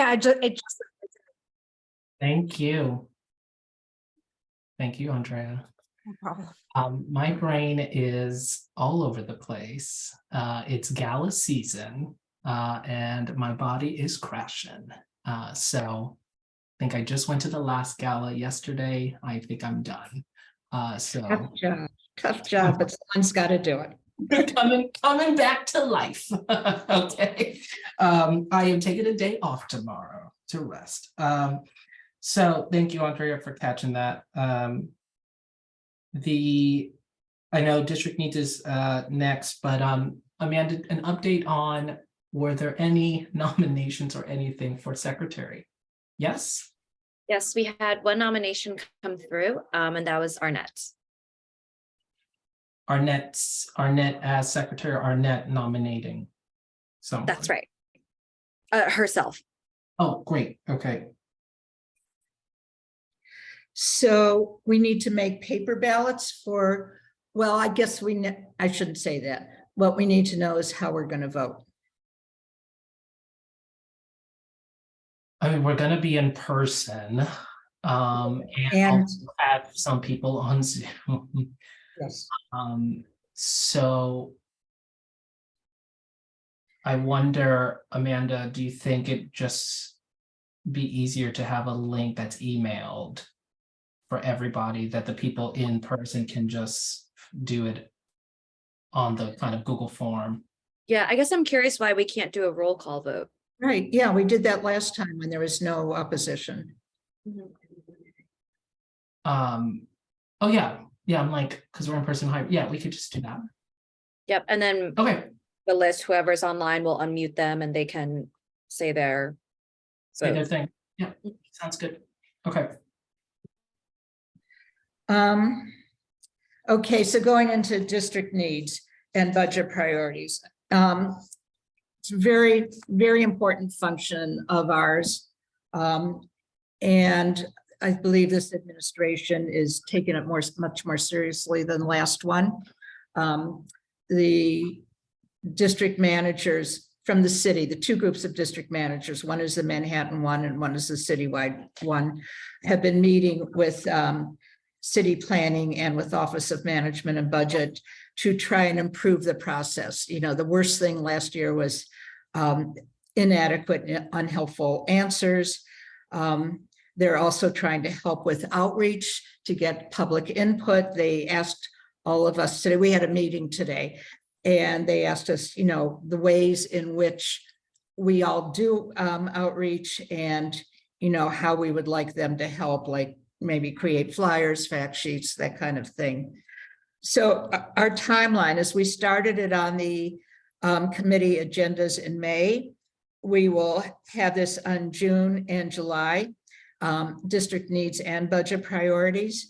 it just Thank you. Thank you, Andrea. no problem. My brain is all over the place. It's gala season, and my body is crashing. So I think I just went to the last gala yesterday. I think I'm done. Tough job, but someone's got to do it. coming back to life. Okay. I am taking a day off tomorrow to rest. So thank you, Andrea, for catching that. I know district needs is next, but Amanda, an update on, were there any nominations or anything for secretary? Yes? Yes, we had one nomination come through, and that was Arnett. Arnett as secretary, Arnett nominating someone. That's right. Herself. Oh, great. Okay. So we need to make paper ballots for, well, I guess I shouldn't say that. What we need to know is how we're going to vote. I mean, we're going to be in person, and also have some people on Zoom. Yes. So I wonder, Amanda, do you think it just be easier to have a link that's emailed for everybody, that the people in person can just do it on the kind of Google form? Yeah, I guess I'm curious why we can't do a roll call vote. Right. Yeah, we did that last time when there was no opposition. Oh yeah. Yeah, I'm like, because we're in person. Yeah, we could just do that. Yep. And then Okay. the list, whoever's online will unmute them and they can say their thing. Yeah, sounds good. Okay. Okay, so going into district needs and budget priorities. It's a very, very important function of ours. And I believe this administration is taking it much more seriously than the last one. The district managers from the city, the two groups of district managers, one is the Manhattan one and one is the citywide one, have been meeting with city planning and with Office of Management and Budget to try and improve the process. You know, the worst thing last year was inadequate and unhelpful answers. They're also trying to help with outreach to get public input. They asked all of us today, we had a meeting today, and they asked us, you know, the ways in which we all do outreach and, you know, how we would like them to help, like maybe create flyers, fact sheets, that kind of thing. So our timeline is we started it on the committee agendas in May. We will have this on June and July, district needs and budget priorities.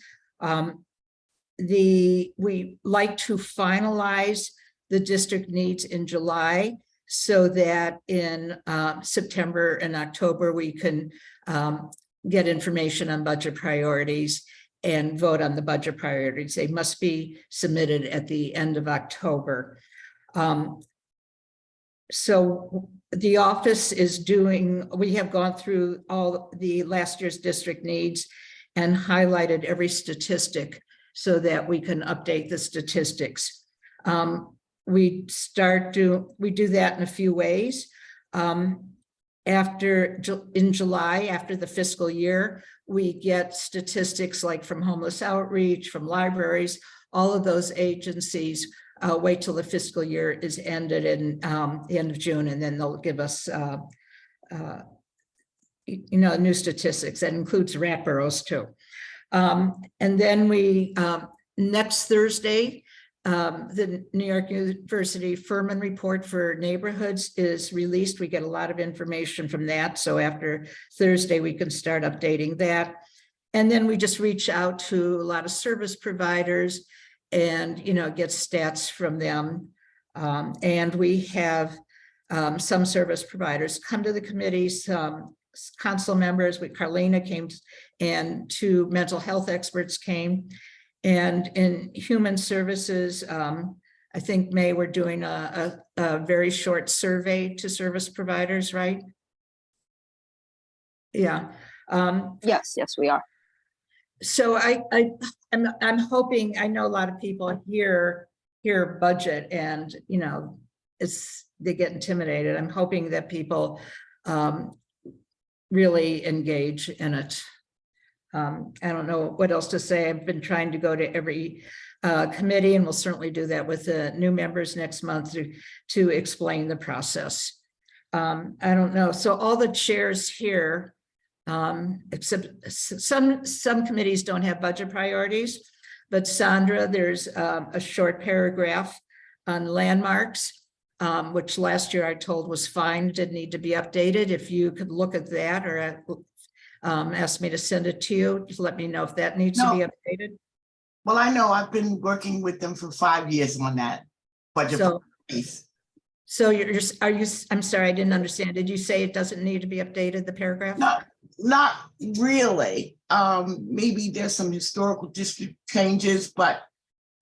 We like to finalize the district needs in July so that in September and October, we can get information on budget priorities and vote on the budget priorities. They must be submitted at the end of October. So the office is doing, we have gone through all the last year's district needs and highlighted every statistic so that we can update the statistics. We do that in a few ways. In July, after the fiscal year, we get statistics like from homeless outreach, from libraries, all of those agencies wait till the fiscal year is ended in the end of June, and then they'll give us new statistics. That includes rat burrows too. And then we next Thursday, the New York University Furman report for neighborhoods is released. We get a lot of information from that. So after Thursday, we can start updating that. And then we just reach out to a lot of service providers and, get stats from them. And we have some service providers come to the committees, council members. Carlina came and two mental health experts came. And in human services, I think, May, we're doing a very short survey to service providers, right? Yeah. Yes, we are. So I'm hoping, I know a lot of people hear budget and, you know, they get intimidated. I'm hoping that people really engage in it. I don't know what else to say. I've been trying to go to every committee, and we'll certainly do that with the new members next month to explain the process. I don't know. So all the chairs here, except some committees don't have budget priorities, but Sandra, there's a short paragraph on landmarks, which last year I told was fine, didn't need to be updated. If you could look at that or ask me to send it to you, just let me know if that needs to be updated. Well, I know I've been working with them for 5 years on that budget piece. So I'm sorry, I didn't understand. Did you say it doesn't need to be updated, the paragraph? Not really. Maybe there's some historical district changes, but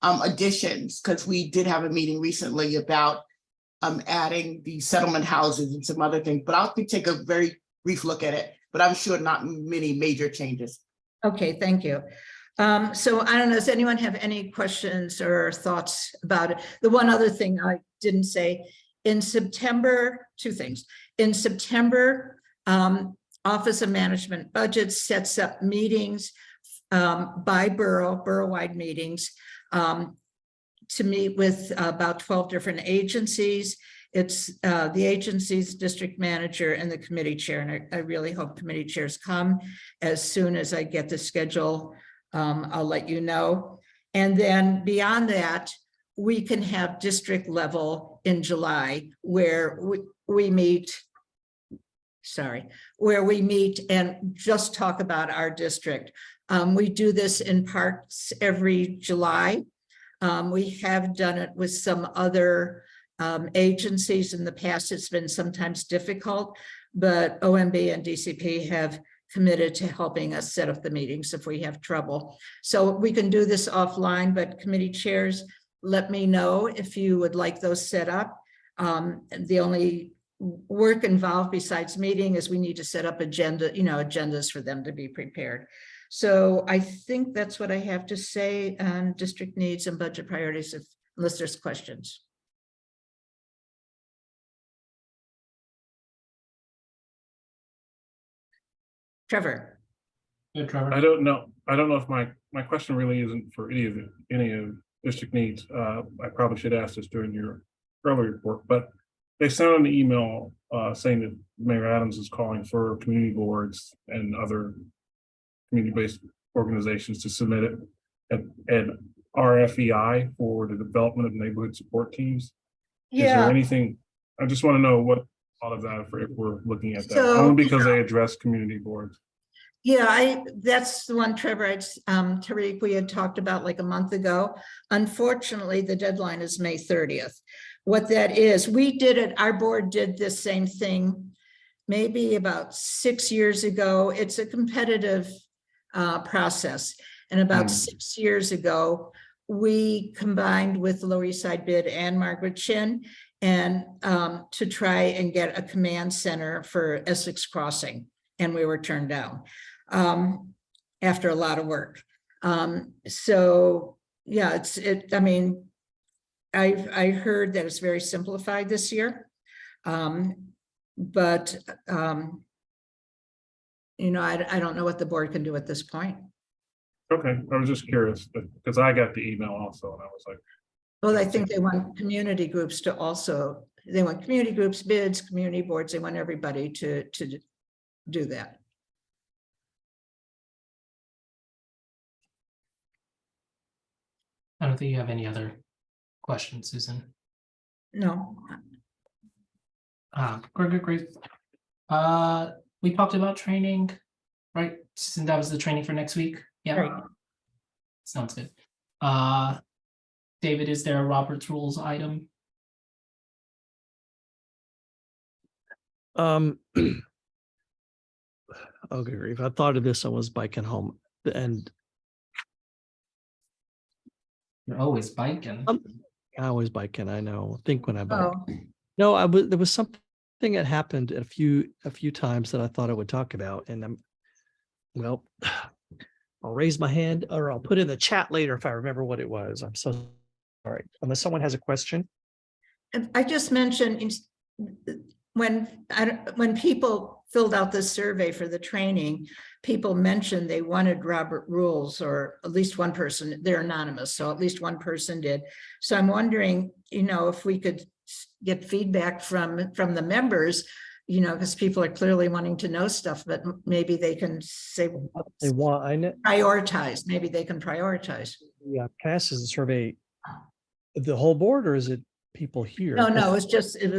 additions, because we did have a meeting recently about adding the settlement houses and some other things, but I'll take a very brief look at it, but I'm sure not many major changes. Okay, thank you. So I don't know, does anyone have any questions or thoughts about it? The one other thing I didn't say, in September, two things. In September, Office of Management Budget sets up meetings by borough-wide meetings to meet with about 12 different agencies. It's the agencies, district manager, and the committee chair. And I really hope committee chairs come. As soon as I get the schedule, I'll let you know. And then beyond that, we can have district level in July where we meet, where we meet and just talk about our district. We do this in parts every July. We have done it with some other agencies in the past. It's been sometimes difficult, but OMB and DCP have committed to helping us set up the meetings if we have trouble. So we can do this offline, but committee chairs, let me know if you would like those set up. The only work involved besides meeting is we need to set up agendas for them to be prepared. So I think that's what I have to say on district needs and budget priorities, unless there's questions. Trevor. Good, Trevor. I don't know if my question really isn't for any of district needs. I probably should ask this during your earlier report, but they sent an email saying that Mayor Adams is calling for community boards and other community-based organizations to submit an RFEI for the development of neighborhood support teams. Yeah. Is there anything? I just want to know what all of that if we're looking at that, So, only because they address community boards. Yeah, that's the one, Trevor, Tariq, we had talked about like a month ago. Unfortunately, the deadline is May 30th. What that is, we did it, our board did this same thing maybe about 6 years ago. It's a competitive process. And about 6 years ago, we combined with Lower East Side Bid and Margaret Chin and to try and get a command center for Essex Crossing. And we were turned down after a lot of work. So yeah, I mean, I heard that it's very simplified this year. But you know, I don't know what the board can do at this point. Okay, I was just curious because I got the email also and I was like, Well, I think they want community groups to also, they want community groups, bids, community boards, they want everybody to do that. I don't think you have any other questions, Susan. No. Great. We talked about training, right? Susan, that was the training for next week. Yeah. Right. Sounds good. David, is there a Robert's Rules item? Okay, if I thought of this, I was biking home and You're always biking. I always biking. I know. Think when I bike. Oh, No, there was something thing that happened a few times that I thought I would talk about, and well, I'll raise my hand or I'll put in the chat later if I remember what it was. I'm so sorry. Unless someone has a question. And I just mentioned when people filled out this survey for the training, people mentioned they wanted Robert rules, or at least one person, they're anonymous, so at least one person did. So I'm wondering, if we could get feedback from the members, because people are clearly wanting to know stuff, but maybe they can say They want, I know. prioritize. Maybe they can prioritize. Yeah, passes the survey, the whole board, or is it people here? No, it was just it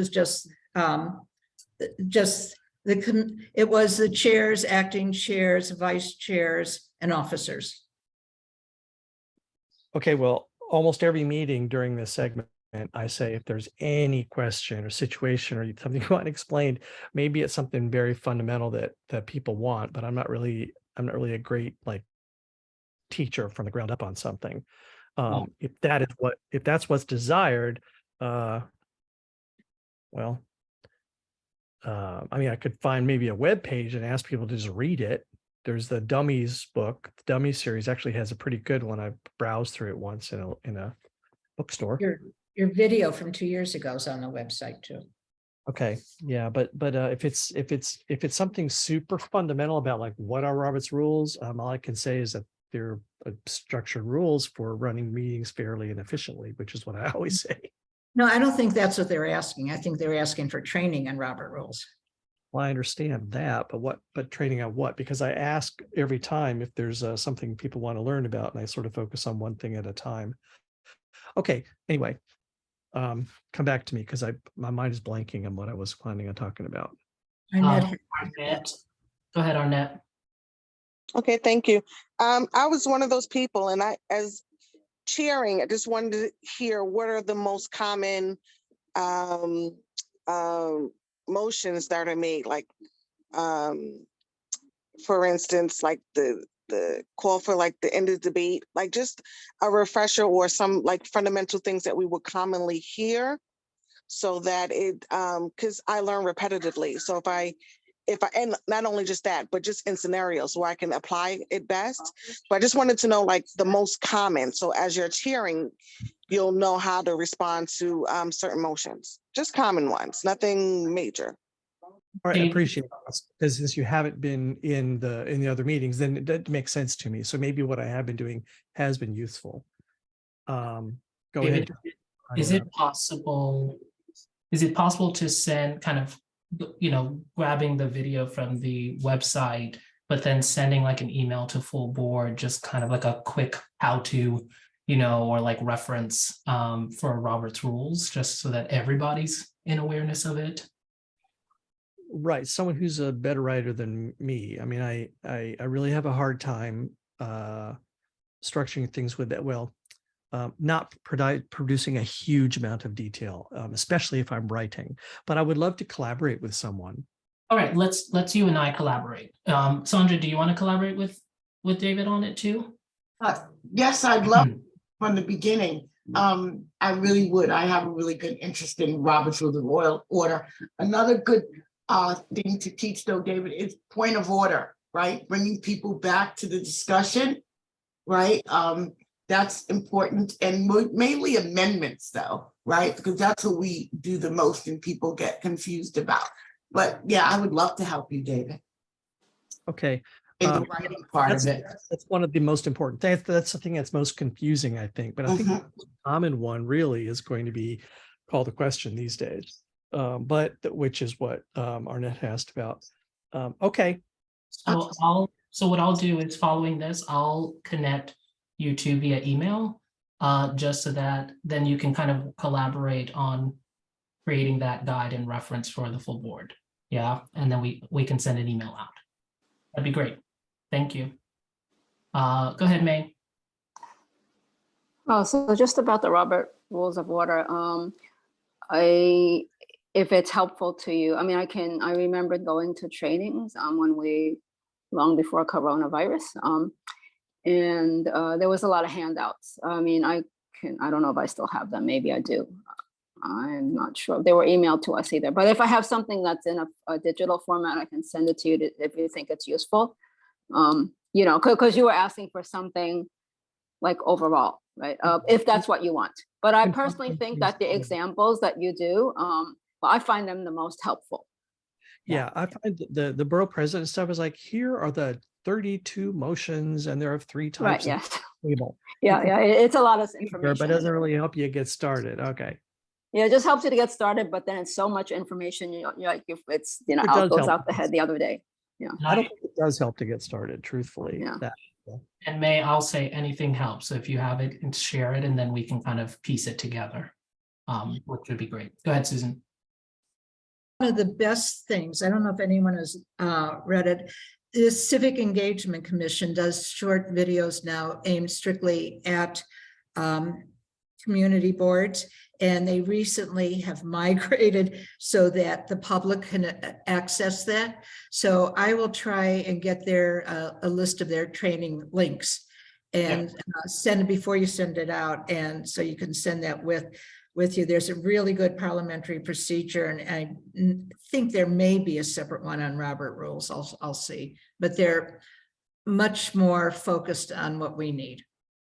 was the chairs, acting chairs, vice chairs, and officers. Okay, well, almost every meeting during this segment, I say if there's any question or situation or something you want explained, maybe it's something very fundamental that people want, but I'm not really a great teacher from the ground up on something. If that's what's desired, I mean, I could find maybe a web page and ask people to just read it. There's the Dummies book. The Dummies series actually has a pretty good one. I browsed through it once in a bookstore. Your video from 2 years ago is on the website too. Okay, yeah, but if it's something super fundamental about what are Robert's rules, all I can say is that they're structured rules for running meetings fairly and efficiently, which is what I always say. No, I don't think that's what they're asking. I think they're asking for training on Robert rules. Well, I understand that, but training on what? Because I ask every time if there's something people want to learn about, and I sort of focus on one thing at a time. Okay, anyway, come back to me because my mind is blanking on what I was planning on talking about. Arnett. Go ahead, Arnett. Okay, thank you. I was one of those people, and as chairing, I just wanted to hear what are the most common motions that are made, for instance, the call for the end of the debate, just a refresher or some fundamental things that we would commonly hear, so that it because I learn repetitively. So if I and not only just that, but just in scenarios where I can apply it best. But I just wanted to know the most common. So as you're cheering, you'll know how to respond to certain motions, just common ones, nothing major. All right, I appreciate it, because since you haven't been in the other meetings, then that makes sense to me. So maybe what I have been doing has been useful. Go David, ahead. Is it possible to send grabbing the video from the website, but then sending an email to full board, just a quick how-to, or reference for Robert's rules, just so that everybody's in awareness of it? Right, someone who's a better writer than me. I mean, I really have a hard time structuring things with that. Well, not producing a huge amount of detail, especially if I'm writing. But I would love to collaborate with someone. All right, let's you and I collaborate. Sandra, do you want to collaborate with David on it too? Yes, I'd love from the beginning. I really would. I have a really good interest in Robert's Rules of Order. Another good thing to teach though, David, is point of order, right? Bringing people back to the discussion, right? That's important, and mainly amendments though, right? Because that's what we do the most and people get confused about. But yeah, I would love to help you, David. Okay. In the writing part of it. That's one of the most important things. That's the thing that's most confusing, I think. But I think the most common one really is going to be call to question these days. Which is what Arnett asked about. Okay. So what I'll do is, following this, I'll connect you two via email, just so that then you can kind of collaborate on creating that guide and reference for the full board. Yeah, and then we can send an email out. That'd be great. Thank you. Go ahead, May. Oh, so just about the Robert Rules of Order. If it's helpful to you, I mean, I remember going to trainings long before coronavirus, and there was a lot of handouts. I mean, I don't know if I still have them, maybe I do. I'm not sure if they were emailed to us either, but if I have something that's in a digital format, I can send it to you if you think it's useful. You know, because you were asking for something like overall, right? If that's what you want. But I personally think that the examples that you do, well, I find them the most helpful. Yeah, I find the borough president stuff is like, here are the 32 motions and there are 3 Right, types yes. of table. Yeah, it's a lot of But it information. doesn't really help you get started. Okay. Yeah, it just helps you to get started, but then it's so much information, you're like, if it's, you know, It out does goes help. out the head the other day. And I don't think it does help to get started, truthfully. Yeah. And May, I'll say anything helps. So if you have it, and share it, and then we can kind of piece it together, which would be great. Go ahead, Susan. One of the best things, I don't know if anyone has read it, the Civic Engagement Commission does short videos now aimed strictly at community boards. And they recently have migrated so that the public can access that. So I will try and get their a list of their training links and send it before you send it out. And so you can send that with you. There's a really good parliamentary procedure, and I think there may be a separate one on Robert rules. I'll see, but they're much more focused on what we need.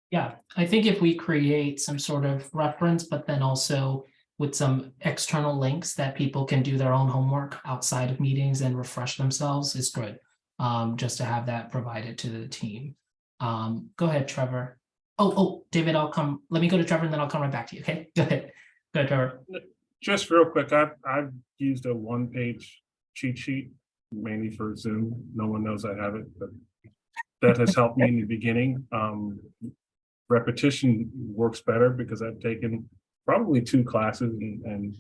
Yeah, I think if we create some sort of reference, but then also with some external links that people can do their own homework outside of meetings and refresh themselves is good. Just to have that provided to the team. Go ahead, Trevor. Oh, David, let me go to Trevor and then I'll come right back to you. Okay, go ahead. Go ahead, Trevor. Just real quick, I've used a 1-page cheat sheet mainly for Zoom. No one knows I have it, but that has helped me in the beginning. Repetition works better because I've taken probably 2 classes and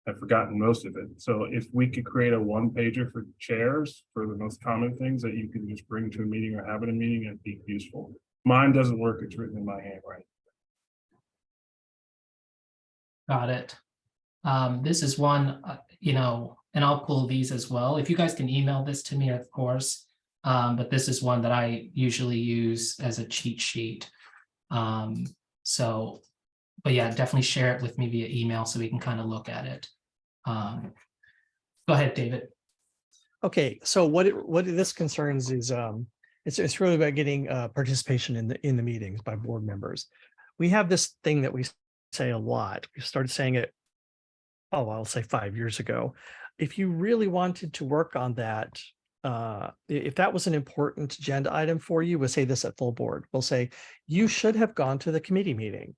I've forgotten most of it. So if we could create a 1-pager for chairs for the most common things that you can just bring to a meeting or have in a meeting, it'd be useful. Mine doesn't work, it's written in my handwriting. Got it. This is one, you know, and I'll pull these as well. If you guys can email this to me, of course. But this is one that I usually use as a cheat sheet. But yeah, definitely share it with me via email so we can kind of look at it. Go ahead, David. Okay, so what this concerns is it's really about getting participation in the meetings by board members. We have this thing that we say a lot. We started saying it, I'll say 5 years ago. If you really wanted to work on that, if that was an important agenda item for you, we'll say this at full board. We'll say you should have gone to the committee meeting,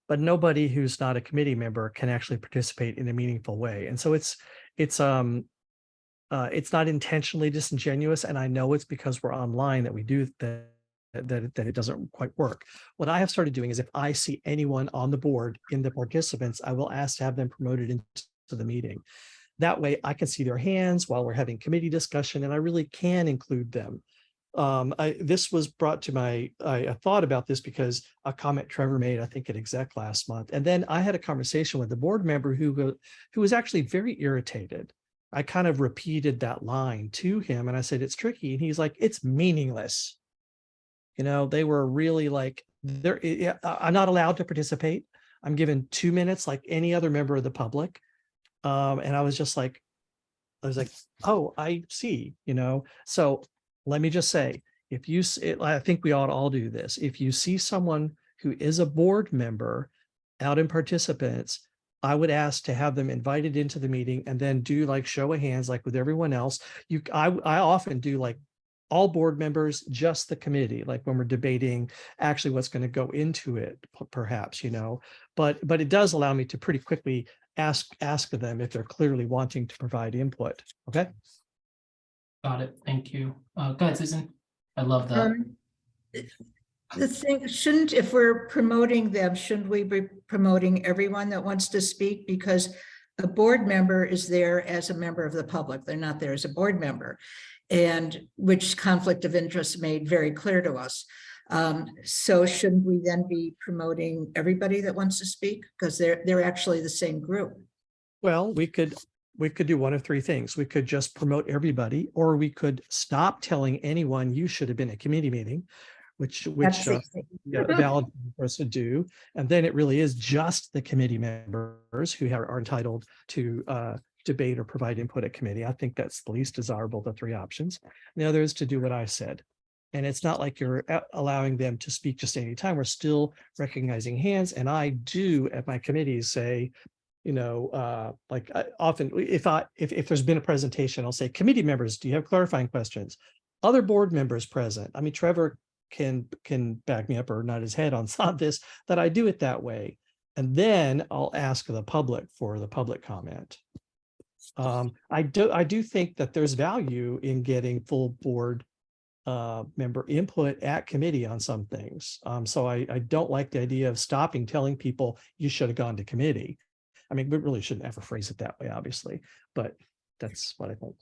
but nobody who's not a committee member can actually participate in a meaningful way. And so it's not intentionally disingenuous, and I know it's because we're online that we do that it doesn't quite work. What I have started doing is if I see anyone on the board in the participants, I will ask to have them promoted into the meeting. That way I can see their hands while we're having committee discussion, and I really can include them. This was brought to I thought about this because a comment Trevor made, I think at exec last month. And then I had a conversation with the board member who was actually very irritated. I kind of repeated that line to him and I said, it's tricky. And he's like, it's meaningless. You know, they were really like, I'm not allowed to participate. I'm given 2 minutes like any other member of the public. And I was like, oh, I see, you know. So let me just say, I think we ought to all do this. If you see someone who is a board member out in participants, I would ask to have them invited into the meeting and then do like show of hands, like with everyone else. I often do like all board members, just the committee, like when we're debating actually what's going to go into it, perhaps, you know, but it does allow me to pretty quickly ask them if they're clearly wanting to provide input. Okay. Got it. Thank you. Go ahead, Susan. I love that. The thing, if we're promoting them, shouldn't we be promoting everyone that wants to speak? Because a board member is there as a member of the public. They're not there as a board member, and which conflict of interest made very clear to us. So shouldn't we then be promoting everybody that wants to speak? Because they're actually the same group. Well, we could do one of 3 things. We could just promote everybody, or we could stop telling anyone you should have been at committee meeting, which That's yeah, valid for us to do. And then it really is just the committee members who are entitled to debate or provide input at committee. I think that's the least desirable of the three options. The other is to do what I said. And it's not like you're allowing them to speak just any time. We're still recognizing hands. And I do at my committees say, you know, like often if there's been a presentation, I'll say, committee members, do you have clarifying questions? Other board members present. I mean, Trevor can back me up or nod his head on this, that I do it that way. And then I'll ask the public for the public comment. I do think that there's value in getting full board member input at committee on some things. So I don't like the idea of stopping telling people you should have gone to committee. I mean, we really shouldn't ever phrase it that way, obviously, but that's what I think.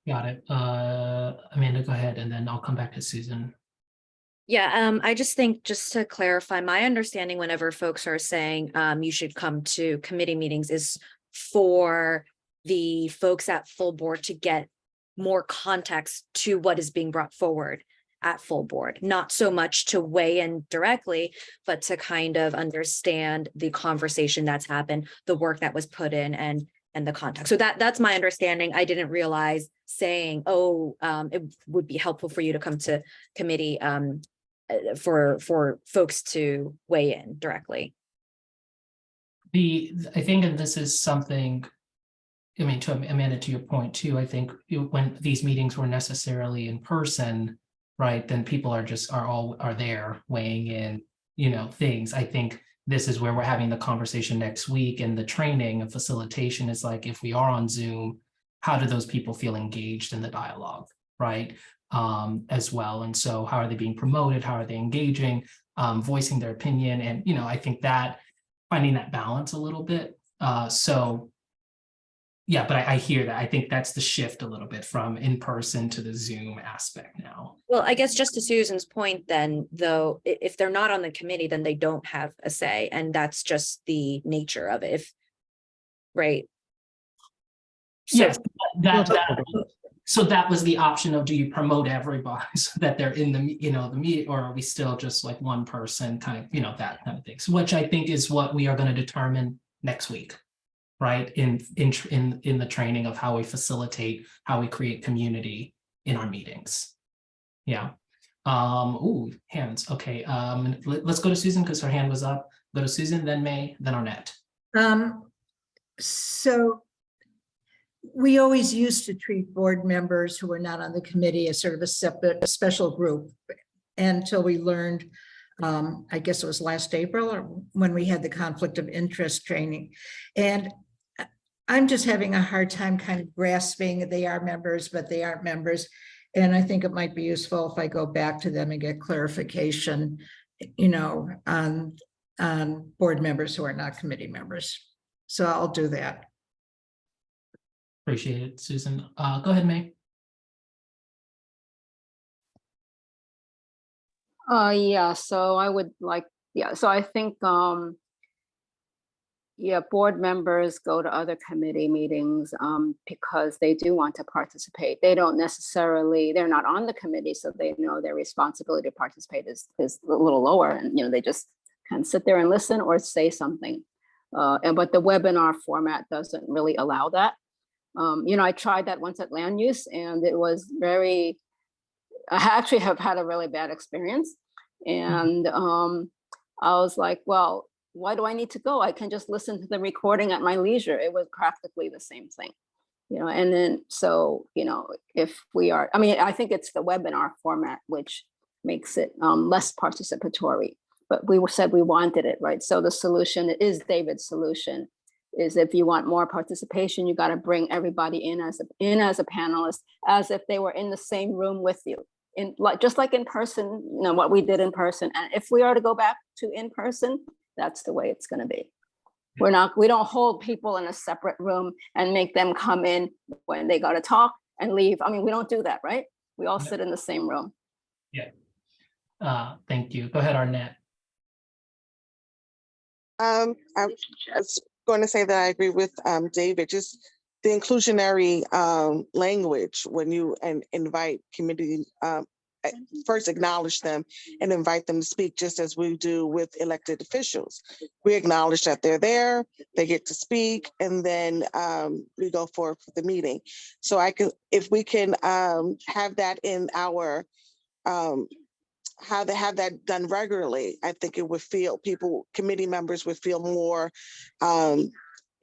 Got it. Amanda, go ahead, and then I'll come back to Susan. Yeah, I just think, just to clarify, my understanding whenever folks are saying you should come to committee meetings is for the folks at full board to get more context to what is being brought forward at full board, not so much to weigh in directly, but to kind of understand the conversation that's happened, the work that was put in, and the context. So that's my understanding. I didn't realize saying, oh, it would be helpful for you to come to committee for folks to weigh in directly. I think, and this is something, I mean, to Amanda, to your point too, I think when these meetings were necessarily in person, right, then people are there weighing in, you know, things. I think this is where we're having the conversation next week, and the training and facilitation is like, if we are on Zoom, how do those people feel engaged in the dialogue, right? As well. And so how are they being promoted? How are they engaging, voicing their opinion? And, you know, I think that finding that balance a little bit. So yeah, but I hear that. I think that's the shift a little bit from in-person to the Zoom aspect now. Well, I guess just to Susan's point then, though, if they're not on the committee, then they don't have a say, and that's just the nature of it. Right. So, Yes, so that was the option of, do you promote everybody so that they're in the, you know, the meeting, or are we still just like one person kind of, you know, that kind of thing. So, which I think is what we are going to determine next week, right? In the training of how we facilitate, how we create community in our meetings. Yeah. Ooh, hands. Okay. Let's go to Susan because her hand was up. Go to Susan, then May, then Arnett. So we always used to treat board members who were not on the committee as sort of a separate special group until we learned, I guess it was last April, or when we had the conflict of interest training. And I'm just having a hard time kind of grasping they are members, but they aren't members. And I think it might be useful if I go back to them and get clarification, you know, on board members who are not committee members. So I'll do that. Appreciate it, Susan. Go ahead, May. Yeah, so I would like, yeah, so I think, yeah, board members go to other committee meetings because they do want to participate. They don't necessarily, they're not on the committee, so they know their responsibility to participate is a little lower, and, you know, they just kind of sit there and listen or say something. But the webinar format doesn't really allow that. You know, I tried that once at land use, and it was I actually have had a really bad experience. And I was like, well, why do I need to go? I can just listen to the recording at my leisure. It was practically the same thing, you know. And then, so, you know, if we are, I mean, I think it's the webinar format which makes it less participatory, but we said we wanted it, right? So the solution is David's solution is, if you want more participation, you got to bring everybody in as a panelist, as if they were in the same room with you, just like in person, you know, what we did in person. And if we are to go back to in person, that's the way it's going to be. We don't hold people in a separate room and make them come in when they got to talk and leave. I mean, we don't do that, right? We all sit in the same room. Yeah. Thank you. Go ahead, Arnett. I was going to say that I agree with David, just the inclusionary language when you invite committee first acknowledge them and invite them to speak, just as we do with elected officials. We acknowledge that they're there, they get to speak, and then we go forward with the meeting. So if we can have that in our, how they have that done regularly, I think it would feel committee members would feel more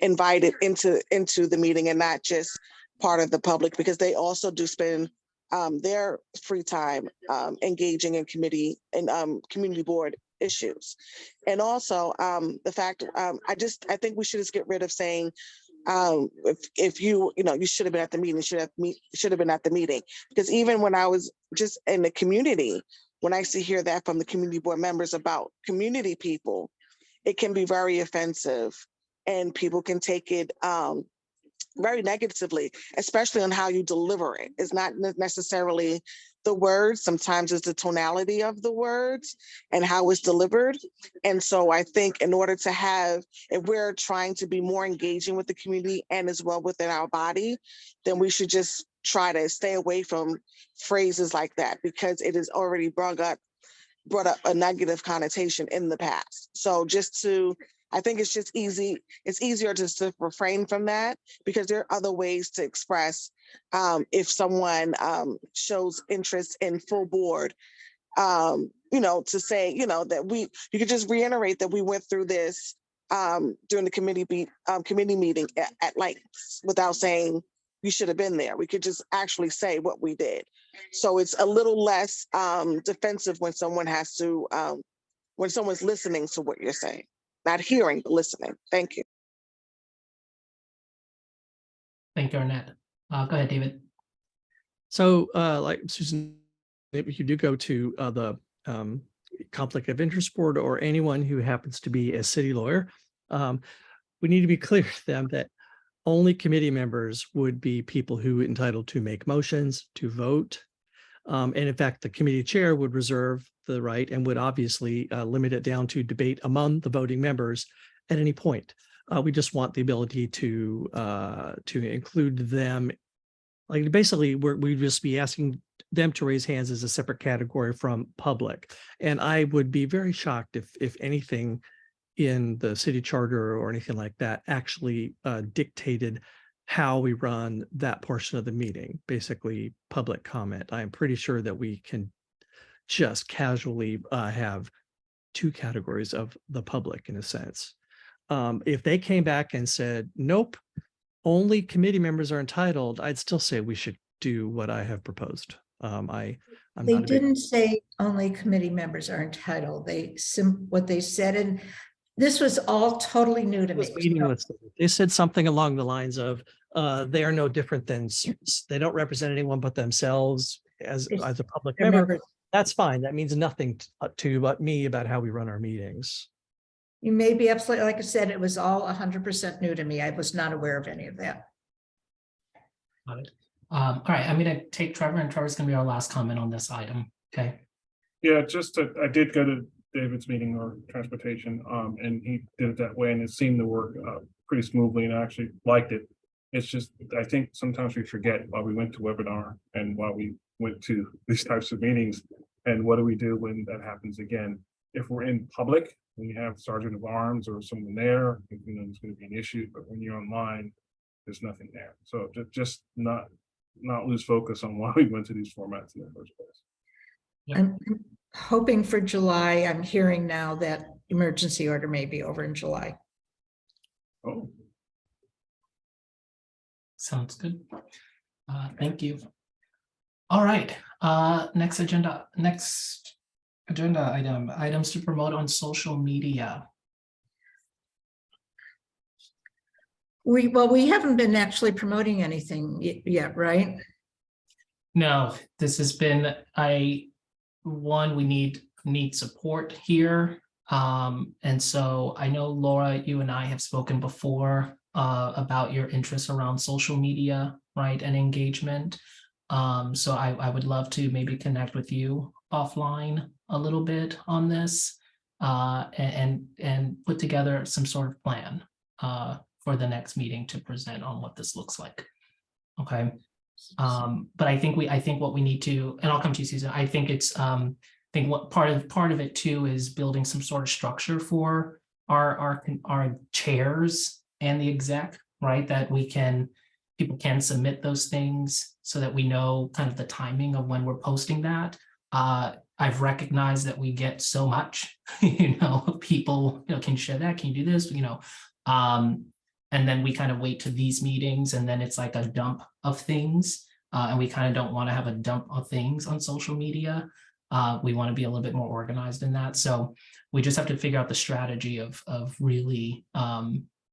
invited into the meeting and not just part of the public, because they also do spend their free time engaging in committee and community board issues. And also the fact, I think we should just get rid of saying, if you should have been at the meeting, should have been at the meeting. Because even when I was just in the community, when I hear that from the community board members about community people, it can be very offensive, and people can take it very negatively, especially on how you deliver it. It's not necessarily the words. Sometimes it's the tonality of the words and how it's delivered. And so I think in order to if we're trying to be more engaging with the community and as well within our body, then we should just try to stay away from phrases like that, because it has already brought up a negative connotation in the past. So I think it's just it's easier just to refrain from that, because there are other ways to express if someone shows interest in full board, to say, that you could just reiterate that we went through this during the committee meeting at length, without saying you should have been there. We could just actually say what we did. So it's a little less defensive when someone when someone's listening to what you're saying. Not hearing, but listening. Thank you. Thank you, Arnett. Go ahead, David. So like Susan, if you do go to the conflict of interest board, or anyone who happens to be a city lawyer, we need to be clear to them that only committee members would be people who are entitled to make motions, to vote. And in fact, the committee chair would reserve the right and would obviously limit it down to debate among the voting members at any point. We just want the ability to include them. Like basically, we'd just be asking them to raise hands as a separate category from public. And I would be very shocked if anything in the city charter or anything like that actually dictated how we run that portion of the meeting, basically public comment. I am pretty sure that we can just casually have two categories of the public in a sense. If they came back and said, nope, only committee members are entitled, I'd still say we should do what I have proposed. They didn't say only committee members are entitled. What they said, and this was all totally new to me. They said something along the lines of, they are no different than, they don't represent anyone but themselves as a public member. That's fine. That means nothing to me about how we run our meetings. You may be absolutely, like I said, it was all 100% new to me. I was not aware of any of that. Got it. All right, I'm going to take Trevor, and Trevor's going to be our last comment on this item. Okay. Yeah, I did go to David's meeting or transportation, and he did it that way, and it seemed to work pretty smoothly, and I actually liked it. It's just, I think sometimes we forget why we went to webinar and why we went to these types of meetings, and what do we do when that happens again? If we're in public, when you have Sergeant of Arms or someone there, there's going to be an issue, but when you're online, there's nothing there. So just not lose focus on why we went to these formats in the first place. Yep. I'm hoping for July. I'm hearing now that emergency order may be over in July. Oh. Sounds good. Thank you. All right. Next agenda item, items to promote on social media. We haven't been actually promoting anything yet, right? No, this has been we need support here. And so I know, Laura, you and I have spoken before about your interests around social media, right, and engagement. So I would love to maybe connect with you offline a little bit on this and put together some sort of plan for the next meeting to present on what this looks like. Okay. But I think what we need to, and I'll come to you, Susan, I think it's, I think what part of it too is building some sort of structure for our chairs and the exec, right? That people can submit those things so that we know kind of the timing of when we're posting that. I've recognized that we get so much, people, can you share that? Can you do this? And then we kind of wait to these meetings, and then it's like a dump of things. And we kind of don't want to have a dump of things on social media. We want to be a little bit more organized in that. So we just have to figure out the strategy of really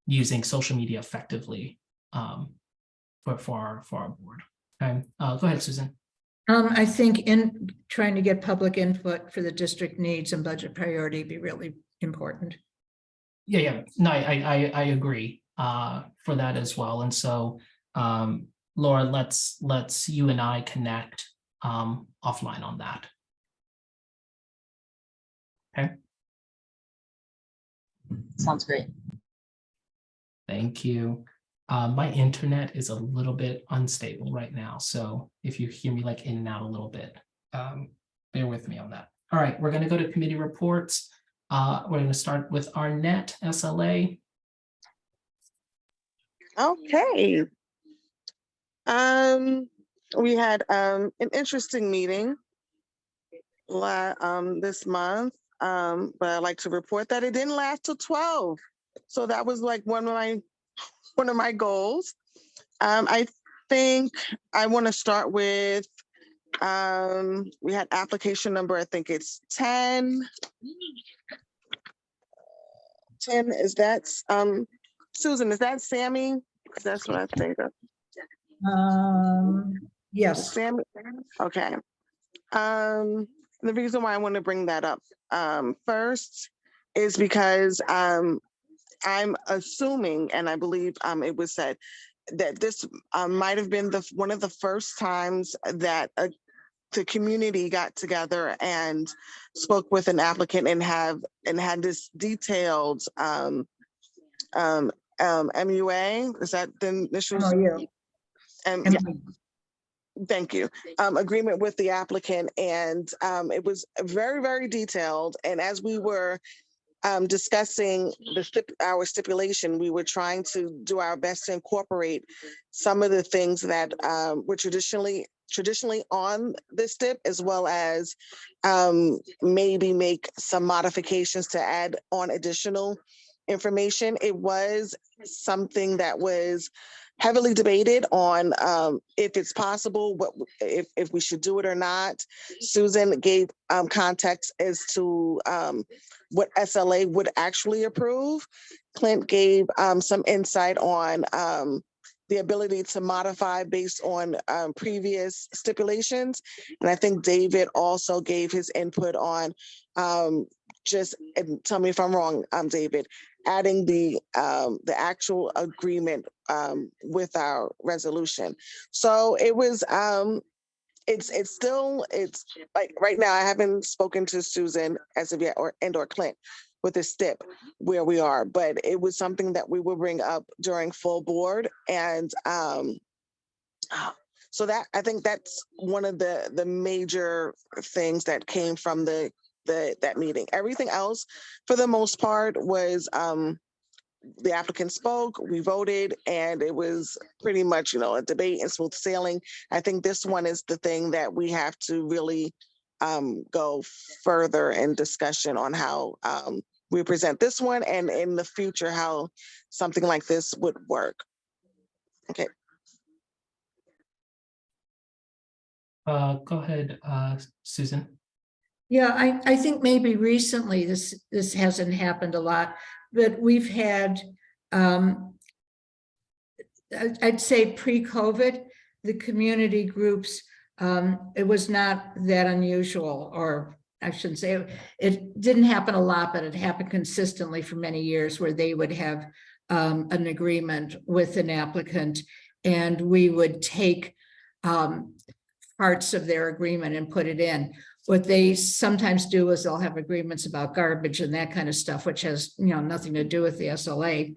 using social media effectively for our board. Okay, go ahead, Susan. I think in trying to get public input for the district needs and budget priority be really important. Yeah. No, I agree for that as well. And so, Laura, let's you and I connect offline on that. Okay. Sounds great. Thank you. My internet is a little bit unstable right now, so if you hear me like in and out a little bit, bear with me on that. All right, we're going to go to committee reports. We're going to start with Arnett, SLA. Okay. We had an interesting meeting this month, but I'd like to report that it didn't last till 12. So that was like one of my goals. I think I want to start with, we had application number, I think it's 10. 10, is that, Susan, is that Sammy? That's what I think of. Yes. Sammy, okay. The reason why I want to bring that up first is because I'm assuming, and I believe it was said, that this might have been one of the first times that the community got together and spoke with an applicant and had this detailed MUA. Is that the initials? Yeah. Thank you. Agreement with the applicant, and it was very, very detailed. And as we were discussing our stipulation, we were trying to do our best to incorporate some of the things that were traditionally on the stip, as well as maybe make some modifications to add on additional information. It was something that was heavily debated on if it's possible, if we should do it or not. Susan gave context as to what SLA would actually approve. Clint gave some insight on the ability to modify based on previous stipulations. And I think David also gave his input on and tell me if I'm wrong, David, adding the actual agreement with our resolution. So it was, it's like right now, I haven't spoken to Susan as of yet, or Clint with the stip where we are, but it was something that we will bring up during full board. And so that, I think that's one of the major things that came from that meeting. Everything else, for the most part, was the applicant spoke, we voted, and it was pretty much, a debate and smooth sailing. I think this one is the thing that we have to really go further in discussion on how we present this one, and in the future, how something like this would work. Okay. Go ahead, Susan. Yeah, I think maybe recently this hasn't happened a lot, but we've had, I'd say pre-COVID, the community groups, it was not that unusual, or I shouldn't say, it didn't happen a lot, but it happened consistently for many years, where they would have an agreement with an applicant, and we would take parts of their agreement and put it in. What they sometimes do is they'll have agreements about garbage and that kind of stuff, which has nothing to do with the SLA.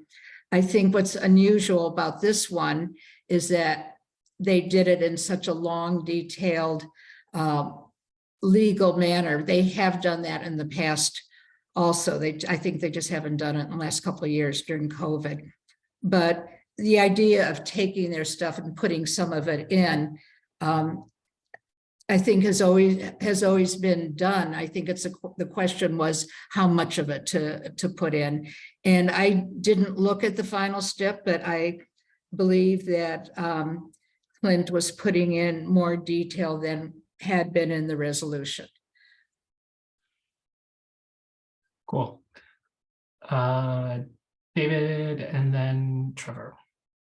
I think what's unusual about this one is that they did it in such a long, detailed legal manner. They have done that in the past also. I think they just haven't done it in the last couple of years during COVID. But the idea of taking their stuff and putting some of it in, I think has always been done. I think the question was how much of it to put in. And I didn't look at the final step, but I believe that Clint was putting in more detail than had been in the resolution. Cool. David and then Trevor.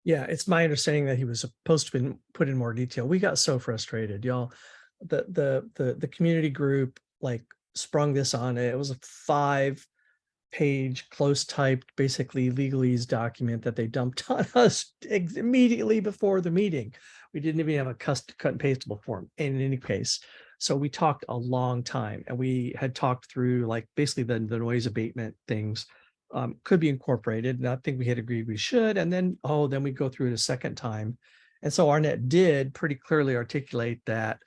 Yeah, it's my understanding that he was supposed to put in more detail. We got so frustrated, y'all. The community group like sprung this on it. It was a 5-page close typed, basically legalese document that they dumped on us immediately before the meeting. We didn't even have a cut and pastable form in any case. So we talked a long time, and we had talked through like basically the noise abatement things could be incorporated. And I think we had agreed we should. And then, then we go through it a second time. And so Arnett did pretty clearly articulate that,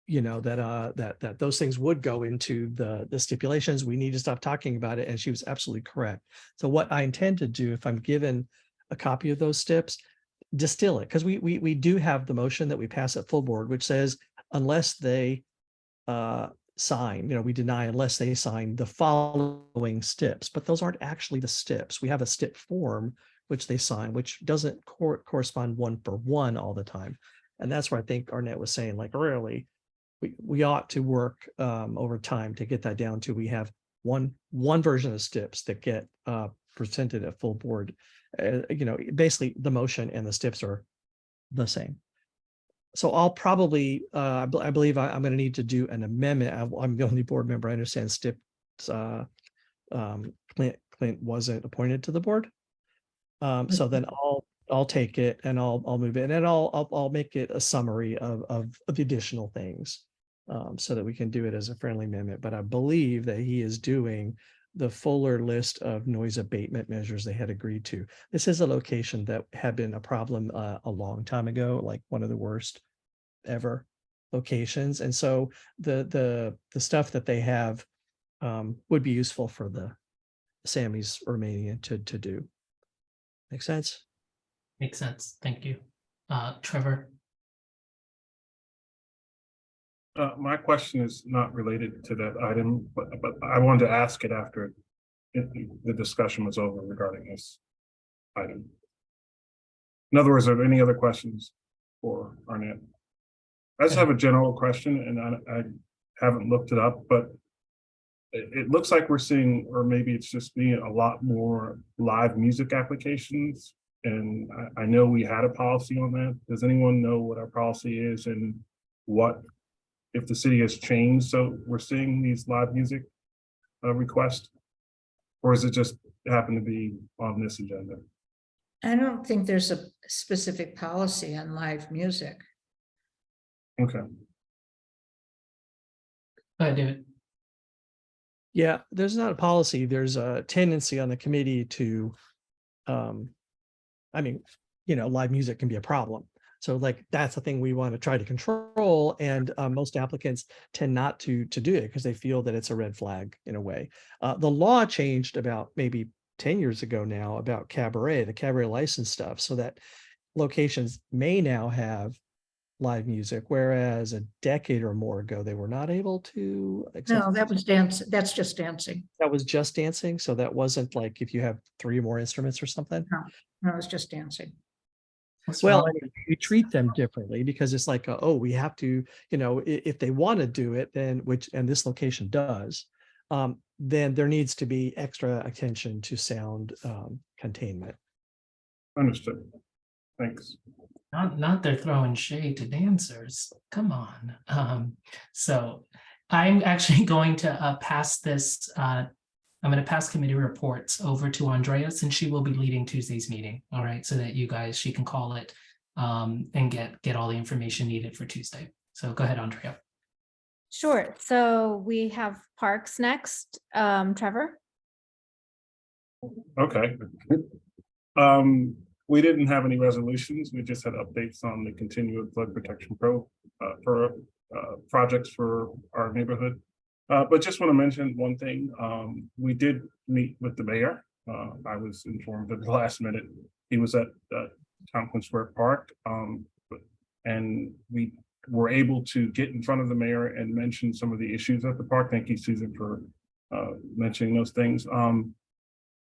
that those things would go into the stipulations. We need to stop talking about it. And she was absolutely correct. So what I intend to do, if I'm given a copy of those steps, distill it, because we do have the motion that we pass at full board, which says unless they sign, we deny unless they sign the following steps, but those aren't actually the steps. We have a step form which they sign, which doesn't correspond one for one all the time. And that's where I think Arnett was saying, like, really, we ought to work over time to get that down to we have one version of steps that get presented at full board. Basically the motion and the steps are the same. So I'll probably, I believe I'm going to need to do an amendment. I'm the only board member. I understand Clint wasn't appointed to the board. So then I'll take it and I'll move it, and then I'll make it a summary of the additional things, so that we can do it as a friendly amendment. But I believe that he is doing the fuller list of noise abatement measures they had agreed to. This is a location that had been a problem a long time ago, like one of the worst ever locations. And so the stuff that they have would be useful for the Sammy's Romanian to do. Make sense? Makes sense. Thank you. Trevor. My question is not related to that item, but I wanted to ask it after the discussion was over regarding this item. In other words, are there any other questions for Arnett? I just have a general question, and I haven't looked it up, but it looks like we're seeing, or maybe it's just me, a lot more live music applications. And I know we had a policy on that. Does anyone know what our policy is and what, if the city has changed, so we're seeing these live music requests? Or is it just happen to be on this agenda? I don't think there's a specific policy on live music. Okay. Go ahead, David. Yeah, there's not a policy. There's a tendency on the committee to, live music can be a problem. So like, that's the thing we want to try to control. And most applicants tend not to do it because they feel that it's a red flag in a way. The law changed about maybe 10 years ago now about the cabaret license stuff, so that locations may now have live music, whereas a decade or more ago, they were not able to. No, that was dance. That's just dancing. That was just dancing. So that wasn't like if you have 3 or more instruments or something. No, it's just dancing. Well, you treat them differently because it's like, we have to, if they want to do it, then and this location does, then there needs to be extra attention to sound containment. Understood. Thanks. Not they're throwing shade to dancers. Come on. So I'm actually going to pass this. I'm going to pass committee reports over to Andreas, and she will be leading Tuesday's meeting. All right, so that she can call it and get all the information needed for Tuesday. So go ahead, Andrea. Sure. So we have parks next. Trevor. Okay. We didn't have any resolutions. We just had updates on the continued flood protection projects for our neighborhood. But just want to mention one thing. We did meet with the mayor. I was informed at the last minute. He was at Tompkins Square Park. And we were able to get in front of the mayor and mention some of the issues at the park. Thank you, Susan, for mentioning those things.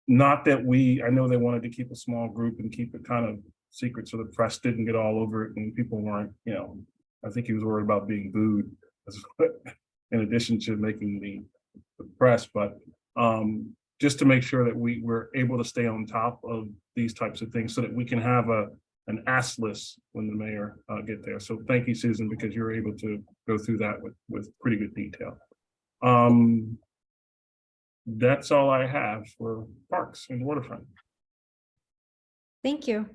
Not that I know they wanted to keep a small group and keep it kind of secret so the press didn't get all over it and people weren't, I think he was worried about being booed in addition to making the press, but just to make sure that we were able to stay on top of these types of things so that we can have an ask list when the mayor get there. So thank you, Susan, because you're able to go through that with pretty good detail. That's all I have for parks and waterfront. Thank you.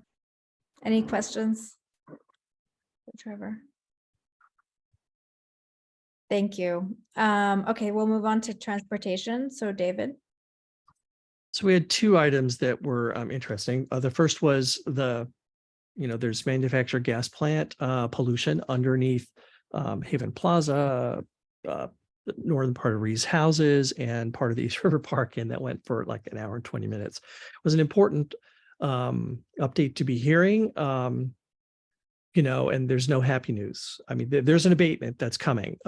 Any questions? Trevor. Thank you. Okay, we'll move on to transportation. So David. So we had two items that were interesting. The first was there's manufactured gas plant pollution underneath Haven Plaza, the northern part of Ree's houses and part of the East River Park, and that went for like an hour and 20 minutes. It was an important update to be hearing, and there's no happy news. I mean, there's an abatement that's coming,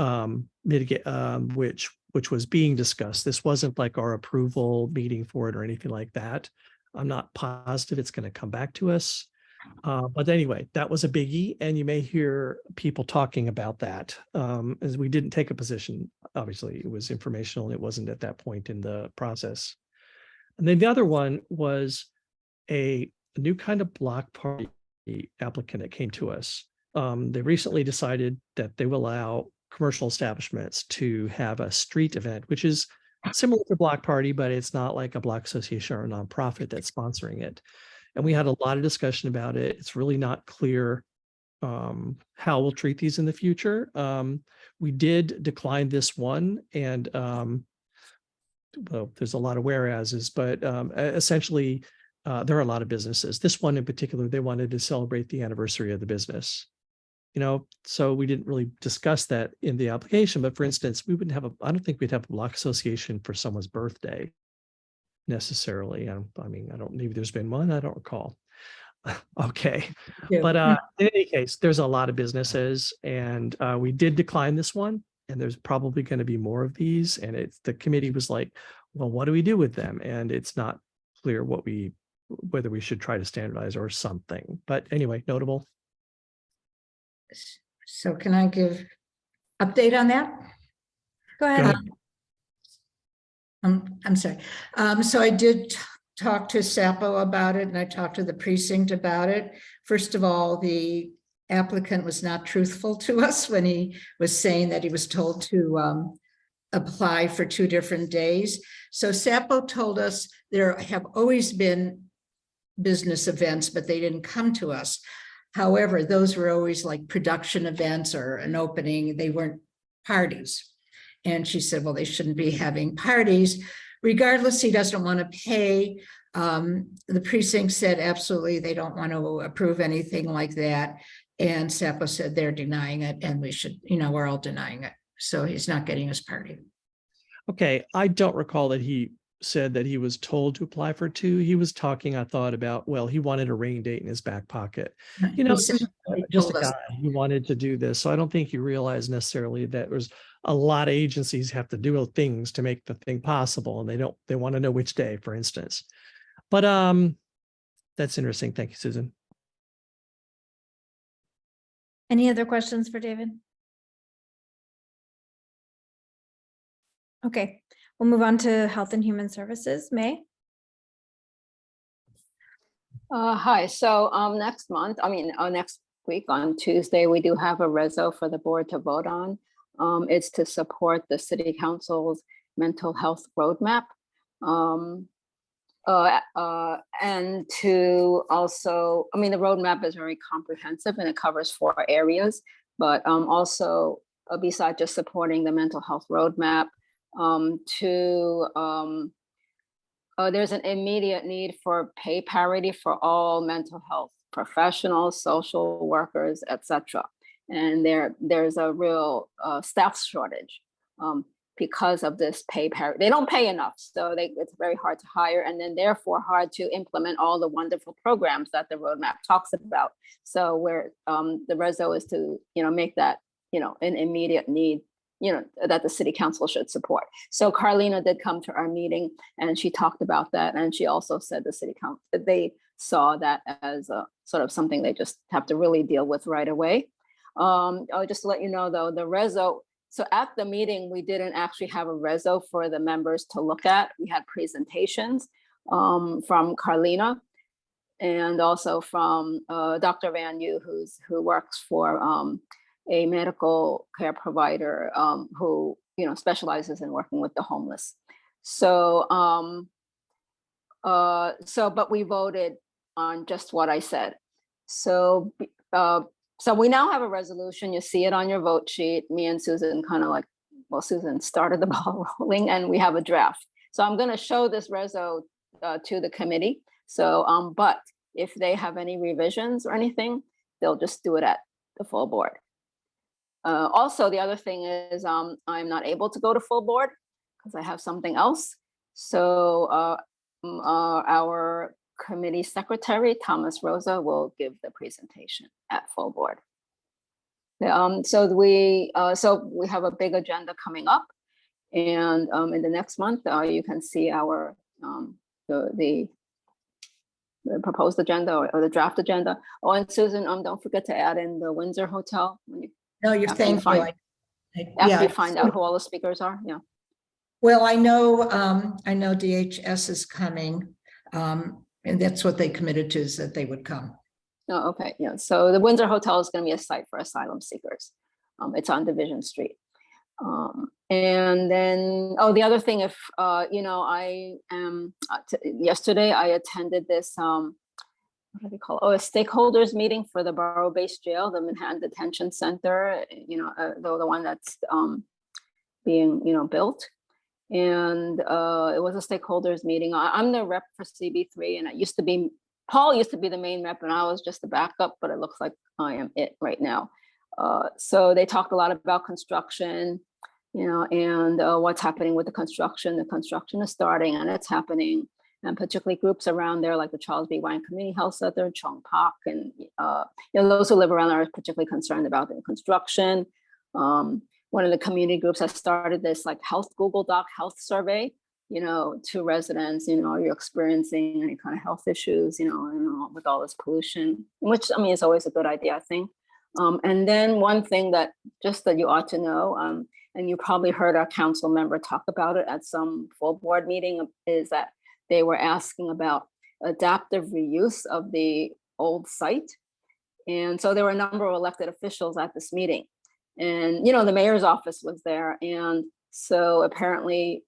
which was being discussed. This wasn't like our approval meeting for it or anything like that. I'm not positive it's going to come back to us. But anyway, that was a biggie, and you may hear people talking about that, as we didn't take a position. Obviously, it was informational and it wasn't at that point in the process. And then the other one was a new kind of block party applicant that came to us. They recently decided that they will allow commercial establishments to have a street event, which is similar to block party, but it's not like a block association or a nonprofit that's sponsoring it. And we had a lot of discussion about it. It's really not clear how we'll treat these in the future. We did decline this one, and well, there's a lot of whereases, but essentially there are a lot of businesses. This one in particular, they wanted to celebrate the anniversary of the business. So we didn't really discuss that in the application. But for instance, we wouldn't have I don't think we'd have a block association for someone's birthday necessarily. I don't, maybe there's been one, I don't recall. Okay. But in any case, there's a lot of businesses, and we did decline this one, and there's probably going to be more of these. And the committee was like, well, what do we do with them? And it's not clear whether we should try to standardize or something. But anyway, notable. So can I give update on that? Go ahead. I'm sorry. So I did talk to Sapo about it, and I talked to the precinct about it. First of all, the applicant was not truthful to us when he was saying that he was told to apply for 2 different days. So Sapo told us there have always been business events, but they didn't come to us. However, those were always like production events or an opening. They weren't parties. And she said, well, they shouldn't be having parties. Regardless, he doesn't want to pay. The precinct said, absolutely, they don't want to approve anything like that. And Sapo said they're denying it, and we should, we're all denying it. So he's not getting his party. Okay, I don't recall that he said that he was told to apply for 2. He was talking, I thought, about, well, he wanted a rain date in his back pocket. Just a guy who wanted to do this. So I don't think you realize necessarily that there's a lot of agencies have to do things to make the thing possible, and they want to know which day, for instance. But that's interesting. Thank you, Susan. Any other questions for David? Okay, we'll move on to Health and Human Services. May? Hi, so next week on Tuesday, we do have a reso for the board to vote on. It's to support the city council's mental health roadmap. And to also, the roadmap is very comprehensive and it covers 4 areas, but also besides just supporting the mental health roadmap, to there's an immediate need for pay parity for all mental health professionals, social workers, etc. And there's a real staff shortage because of this pay parity. They don't pay enough, so it's very hard to hire, and then therefore hard to implement all the wonderful programs that the roadmap talks about. So where the reso is to make that an immediate need that the city council should support. So Carlina did come to our meeting and she talked about that. And she also said the city council, they saw that as a sort of something they just have to really deal with right away. Just to let you know though, the reso, so at the meeting, we didn't actually have a reso for the members to look at. We had presentations from Carlina and also from Dr. Van Yu, who works for a medical care provider who specializes in working with the homeless. So but we voted on just what I said. So so we now have a resolution. You see it on your vote sheet. Me and Susan kind of like, well, Susan started the ball rolling and we have a draft. So I'm going to show this reso to the committee. So but if they have any revisions or anything, they'll just do it at the full board. Also, the other thing is I'm not able to go to full board because I have something else. So our committee secretary, Thomas Rosa, will give the presentation at full board. So we have a big agenda coming up, and in the next month you can see our the proposed agenda or the draft agenda. Oh, and Susan, don't forget to add in the Windsor Hotel when you. No, you're After you thankful. find- After you find out who all the speakers are, yeah. Well, I know DHS is coming, and that's what they committed to, is that they would come. Oh, okay, yeah. So the Windsor Hotel is going to be a site for asylum seekers. It's on Division Street. And then, the other thing, if I am yesterday I attended this what do they call it? A stakeholders meeting for the borough-based jail, the Manhattan Detention Center. The one that's being built. And it was a stakeholders meeting. I'm the rep for CB3, and it used to be Paul used to be the main rep, and I was just the backup. But it looks like I am it right now. So they talked a lot about construction, and what's happening with the construction. The construction is starting, and it's happening. And particularly groups around there, like the Charles B. Wine Community Health Center, Chong Park, and those who live around there are particularly concerned about the construction. One of the community groups has started this like Google Doc health survey, to residents. Are you experiencing any kind of health issues, and with all this pollution, which is always a good idea, I think. And then one thing that you ought to know, and you probably heard our council member talk about it at some full board meeting, is that they were asking about adaptive reuse of the old site. And so there were a number of elected officials at this meeting. And, the mayor's office was there. And so apparently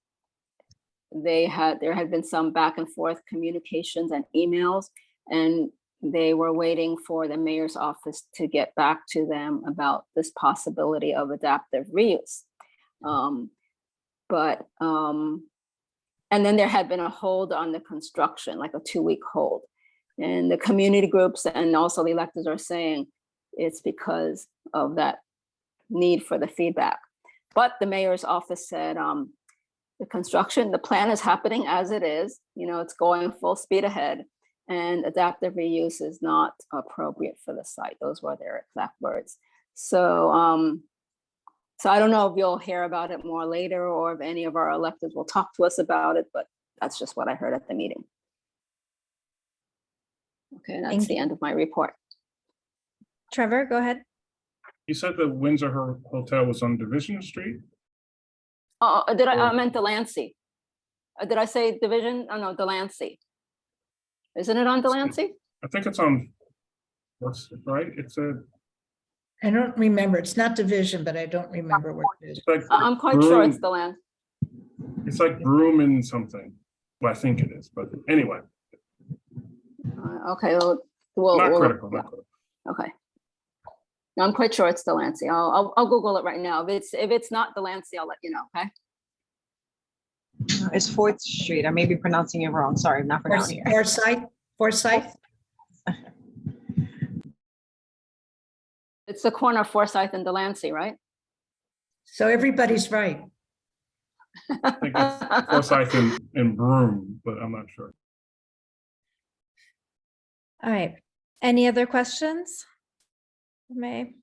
there had been some back and forth communications and emails, and they were waiting for the mayor's office to get back to them about this possibility of adaptive reuse. And then there had been a hold on the construction, like a 2-week hold. And the community groups and also the electeds are saying it's because of that need for the feedback. But the mayor's office said the plan is happening as it is. It's going full speed ahead, and adaptive reuse is not appropriate for the site. Those were their exact words. So so I don't know if you'll hear about it more later or if any of our electeds will talk to us about it, but that's just what I heard at the meeting. Okay, that's the end of my report. Trevor, go ahead. You said the Windsor Hotel was on Division Street? I meant Delancey. Did I say Division? Oh, no, Delancey. Isn't it on Delancey? I think it's on, right? It's I don't remember. It's not Division, but I don't remember what it is. like I'm quite sure it's Delancey. It's like Broom and something. Well, I think it is, but anyway. Okay, Not critical. Yeah. Okay. No, I'm quite sure it's Delancey. I'll Google it right now. If it's not Delancey, I'll let you know. Okay. It's 4th Street. I may be pronouncing it wrong. Sorry, I'm not from down here. Forsyth. It's the corner of Forsyth and Delancey, right? So everybody's right. I think it's Forsyth and Broome, but I'm not sure. All right. Any other questions? May.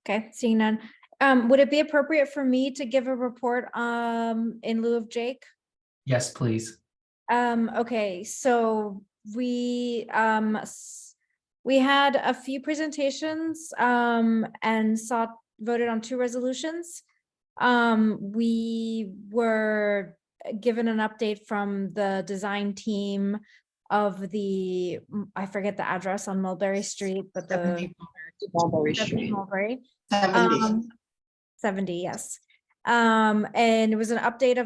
Okay, seeing none. Would it be appropriate for me to give a report in lieu of Jake? Yes, please. Okay, so we had a few presentations and voted on 2 resolutions. We were given an update from the design team of the, I forget the address on Mulberry Street, but the 70 Mulberry 70 Street. Mulberry. 70. 70, yes. And it was an update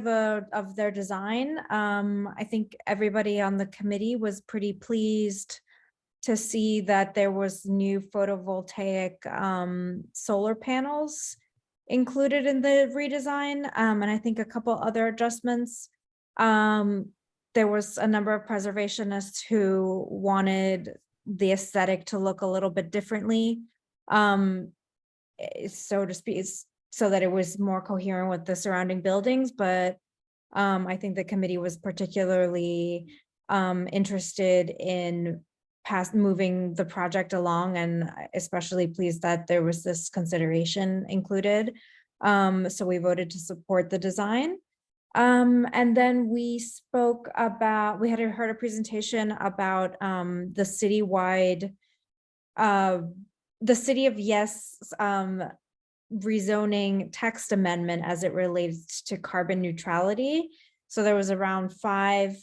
of their design. I think everybody on the committee was pretty pleased to see that there was new photovoltaic solar panels included in the redesign, and I think a couple other adjustments. There was a number of preservationists who wanted the aesthetic to look a little bit differently, so to speak, so that it was more coherent with the surrounding buildings. But I think the committee was particularly interested in moving the project along, and especially pleased that there was this consideration included. So we voted to support the design. And then we spoke about, we had heard a presentation about the citywide, the City of Yes rezoning text amendment as it relates to carbon neutrality. So there was around 5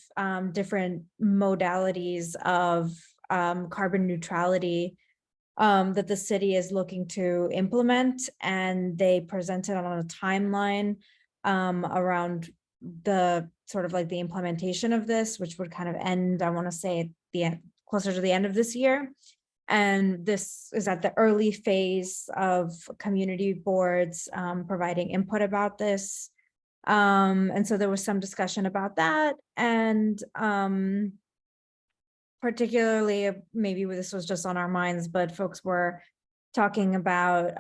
different modalities of carbon neutrality that the city is looking to implement, and they presented on a timeline around the sort of like the implementation of this, which would kind of end, I want to say, at the end, closer to the end of this year. And this is at the early phase of community boards providing input about this. And so there was some discussion about that. And particularly, maybe this was just on our minds, but folks were talking about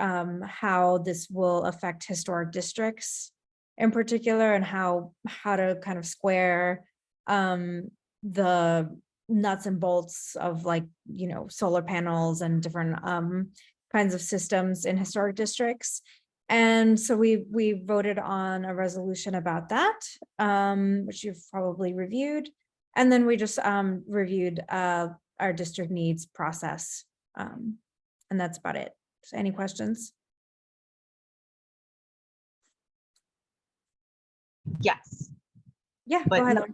how this will affect historic districts in particular, and how to kind of square the nuts and bolts of, like, you know, solar panels and different kinds of systems in historic districts. And so we voted on a resolution about that, which you've probably reviewed. And then we just reviewed our district needs process. And that's about it. So any questions? Yes, Yeah, but go ahead. no,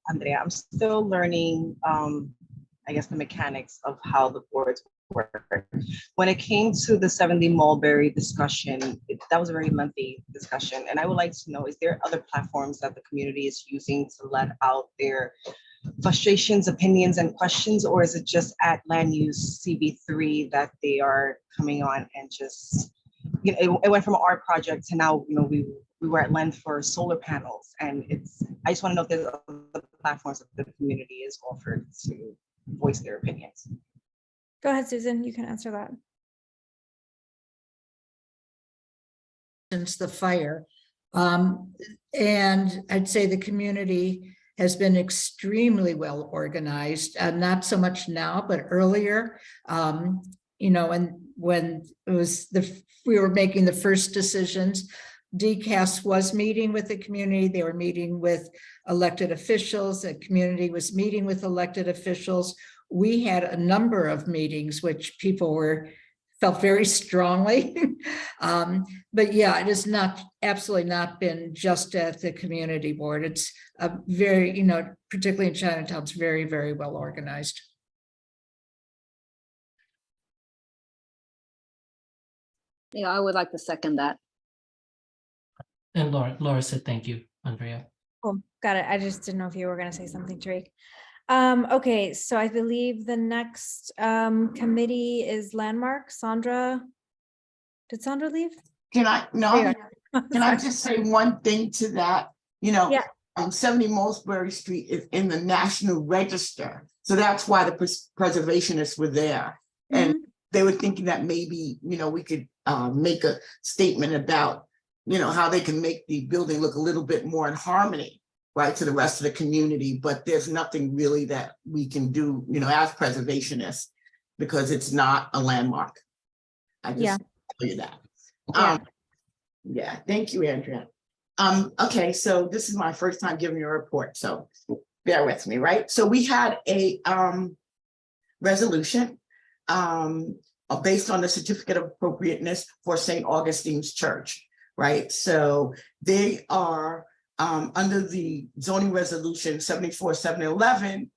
Andrea, I'm still learning, I guess, the mechanics of how the boards work. When it came to the 70 Mulberry discussion, that was a very lengthy discussion. And I would like to know, is there other platforms that the community is using to let out their frustrations, opinions, and questions, or is it just at land use CB3 that they are coming on and just, you know, it went from our project to now, you know, we were at length for solar panels, and I just want to know if there's other platforms that the community is offered to voice their opinions. Go ahead, Susan, you can answer that. Since the fire. And I'd say the community has been extremely well organized, not so much now, but earlier, you know, and when it was we were making the first decisions, DCAS was meeting with the community. They were meeting with elected officials. The community was meeting with elected officials. We had a number of meetings which people felt very strongly. But yeah, it has absolutely not been just at the community board. It's a very, you know, particularly in Chinatown, it's very, very well organized. Yeah, I would like to second that. And Laura said, thank you, Andrea. Cool, got it. I just didn't know if you were going to say something, Tariq. Okay, so I believe the next committee is Landmark. Sandra, did Sandra leave? Can I just say one thing to that? You know, Yeah. 70 Mulberry Street is in the National Register. So that's why the preservationists were there. And they were thinking that maybe, you know, we could make a statement about, you know, how they can make the building look a little bit more in harmony, right, to the rest of the community. But there's nothing really that we can do, you know, as preservationists, because it's not a landmark. I just tell you that. Yeah, thank you, Andrea. Okay, so this is my first time giving you a report, so bear with me, right? So we had a resolution based on the certificate of appropriateness for St. Augustine's Church, right? So they are under the zoning resolution 74-711,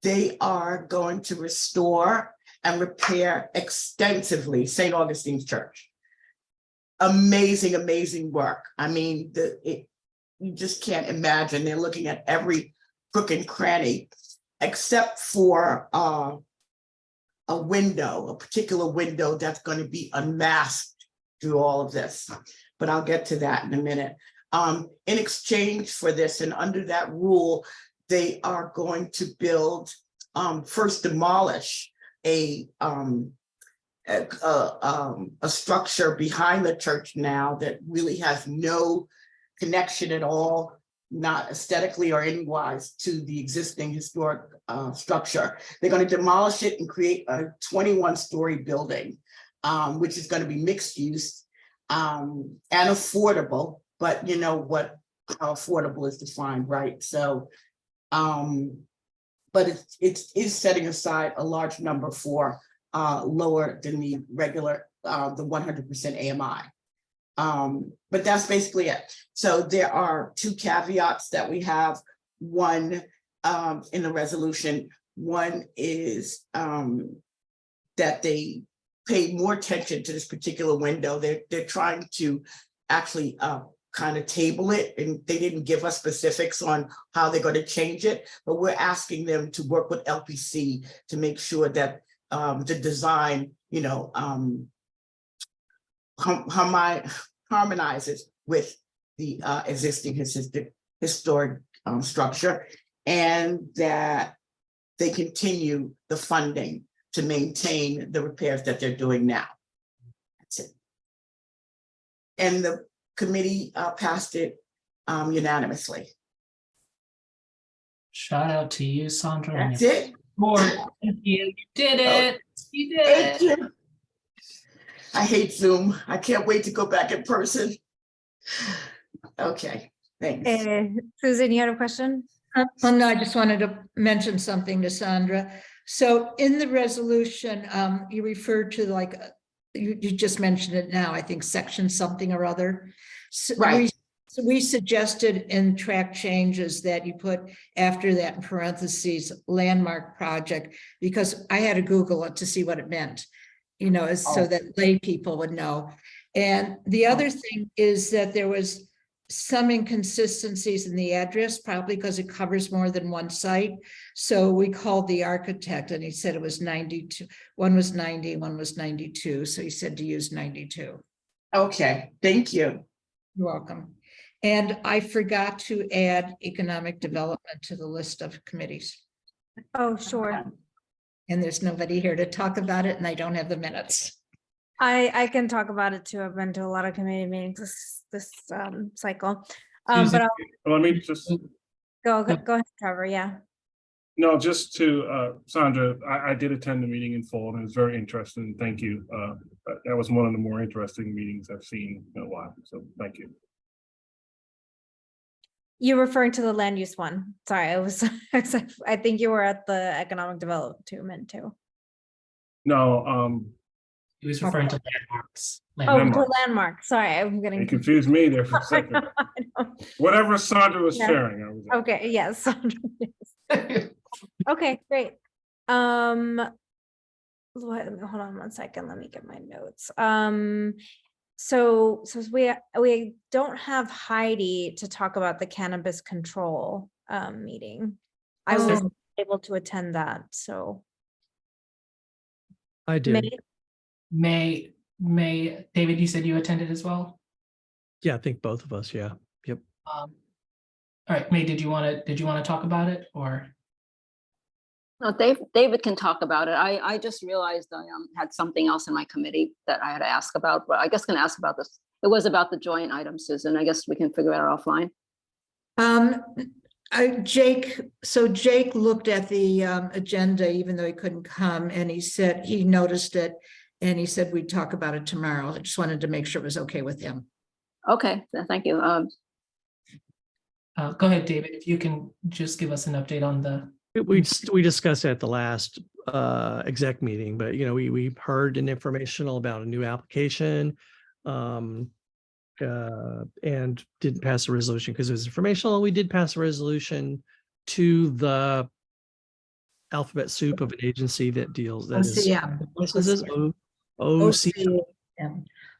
they are going to restore and repair extensively St. Augustine's Church. Amazing, amazing work. I mean, you just can't imagine. They're looking at every crook and cranny, except for a window, a particular window that's going to be unmasked through all of this. But I'll get to that in a minute. In exchange for this, and under that rule, they are going to build, first demolish a structure behind the church now that really has no connection at all, not aesthetically or otherwise, to the existing historic structure. They're going to demolish it and create a 21-story building, which is going to be mixed use and affordable. But you know what, how affordable is defined, right? So, but it is setting aside a large number for lower than the regular, the 100% AMI. But that's basically it. So there are two caveats that we have. One in the resolution, one is that they pay more attention to this particular window. They're trying to actually kind of table it, and they didn't give us specifics on how they're going to change it, but we're asking them to work with LPC to make sure that the design, you know, harmonizes with the existing historic structure, and that they continue the funding to maintain the repairs that they're doing now. That's it. And the committee passed it unanimously. Shout out to you, Sandra. and That's your it. board. Thank you. You did it. You did Thank it. you. I hate Zoom. I can't wait to go back in person. Okay, thanks. Susan, you had a question? Well, no, I just wanted to mention something to Sandra. So in the resolution, you referred to like, you just mentioned it now, I think section something or other. So Right. we suggested in track changes that you put after that in parentheses, landmark project, because I had to Google it to see what it meant, you know, so that lay people would know. And the other thing is that there was some inconsistencies in the address, probably because it covers more than one site. So we called the architect and he said it was 92. One was 90, one was 92. So he said to use 92. Okay, thank you. You're welcome. And I forgot to add economic development to the list of committees. Oh, sure. And there's nobody here to talk about it, and I don't have the minutes. I can talk about it too. I've been to a lot of committee meetings this cycle. But Susan, I'll Let me just, go ahead, Trevor. Yeah. no, just to Sandra, I did attend the meeting in full and it was very interesting. Thank you. That was one of the more interesting meetings I've seen in a while. So thank you. You're referring to the land use one. Sorry, I think you were at the economic development too. No, he was referring to landmarks. Oh, Landmarks. to landmark. Sorry, I'm getting it confused me there for a second. Whatever Sandra was Yeah. sharing, I was. Okay, yes. Okay, great. Hold on one second. Let me get my notes. So we don't have Heidi to talk about the cannabis control meeting. I was able to attend that, so. I did. May, David, you said you attended as well? Yeah, I think both of us. Yeah. Yep. All right, May, did you want to talk about it or? No, David can talk about it. I just realized I had something else in my committee that I had to ask about, but I guess can ask about this. It was about the joint item, Susan. I guess we can figure it out offline. Jake looked at the agenda, even though he couldn't come, and he said he noticed it, and he said we'd talk about it tomorrow. I just wanted to make sure it was okay with him. Okay, thank you. Go ahead, David, if you can just give us an update on the. We discussed it at the last exec meeting, but we heard an informational about a new application and didn't pass a resolution because it was informational. We did pass a resolution to the alphabet soup of an agency that deals OCM. licenses. OCM.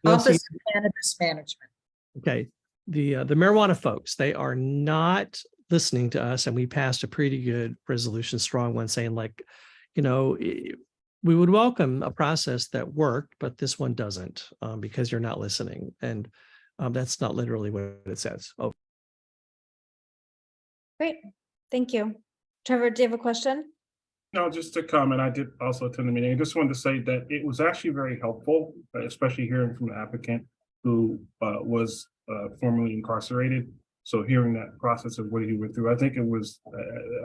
Office of Cannabis Management. Okay. The marijuana folks, they are not listening to us, and we passed a pretty good resolution, strong one, saying like, we would welcome a process that worked, but this one doesn't because you're not listening. And that's not literally what it says. Oh, Great, thank you. Trevor, do you have a question? No, just a comment. I did also attend the meeting. I just wanted to say that it was actually very helpful, especially hearing from the applicant who was formerly incarcerated. So hearing that process of what he went through, I think it was,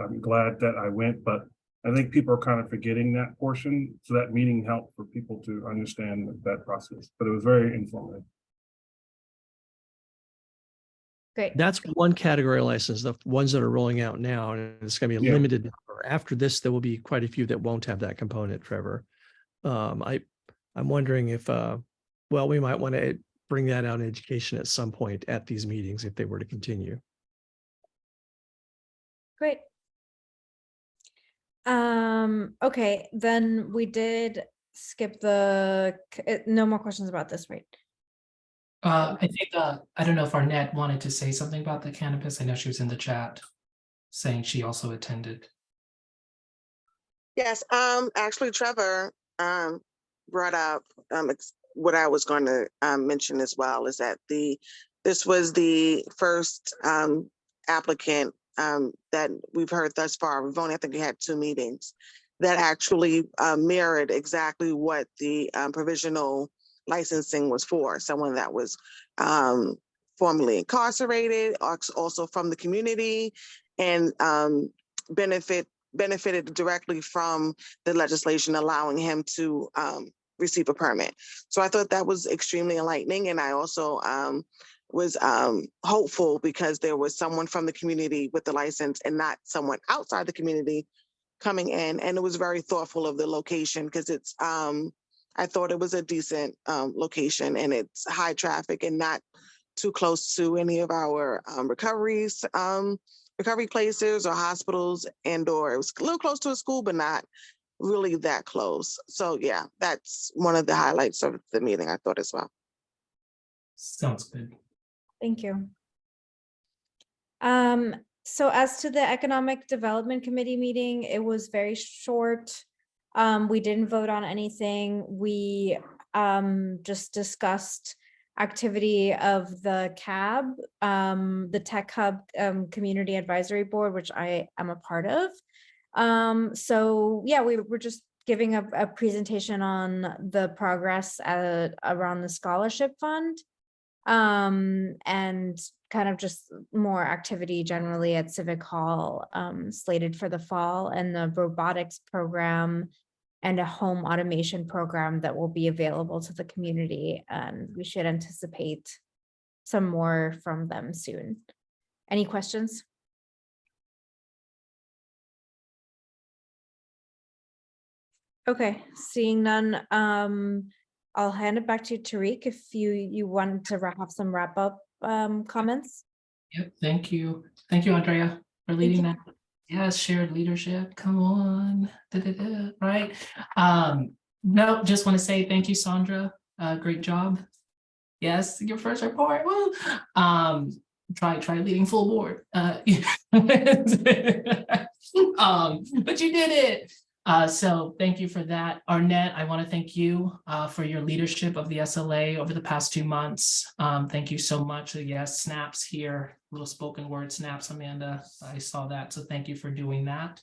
I'm glad that I went, but I think people are kind of forgetting that portion. So that meeting helped for people to understand that process, but it was very informative. Great. that's one category license, the ones that are rolling out now, and it's going to be a limited number. After this, there will be quite a few that won't have that component, Trevor. I'm wondering if, we might want to bring that out in education at some point at these meetings if they were to continue. Great. Okay, then we did skip no more questions about this, right? I think, I don't know if Arnett wanted to say something about the cannabis. I know she was in the chat saying she also attended. Yes, actually Trevor brought up what I was going to mention as well, is that this was the first applicant that we've heard thus far. We've only, I think we had 2 meetings that actually mirrored exactly what the provisional licensing was for. Someone that was formerly incarcerated, also from the community, and benefited directly from the legislation allowing him to receive a permit. So I thought that was extremely enlightening. And I also was hopeful because there was someone from the community with the license and not someone outside the community coming in. And it was very thoughtful of the location because it's, I thought it was a decent location, and it's high traffic and not too close to any of our recovery places or hospitals, and/or it was a little close to a school, but not really that close. So yeah, that's one of the highlights of the meeting, I thought as well. Sounds good. Thank you. So as to the Economic Development Committee meeting, it was very short. We didn't vote on anything. We just discussed activity of the CAB, the Tech Hub Community Advisory Board, which I am a part of. So yeah, we were just giving a presentation on the progress around the scholarship fund, and kind of just more activity generally at Civic Hall slated for the fall, and the robotics program and a home automation program that will be available to the community. And we should anticipate some more from them soon. Any questions? Okay, seeing none, I'll hand it back to Tariq if you want to have some wrap up comments. Yep, thank you. Thank you, Andrea, for leading that. Yes, shared leadership. Come on. Right. No, just want to say thank you, Sandra. Great job. Yes, your first report. Woo. Try leading full board. But you did it. So thank you for that. Arnett, I want to thank you for your leadership of the SLA over the past 2 months. Thank you so much. Yes, snaps here. little spoken word snaps, Amanda. I saw that, so thank you for doing that.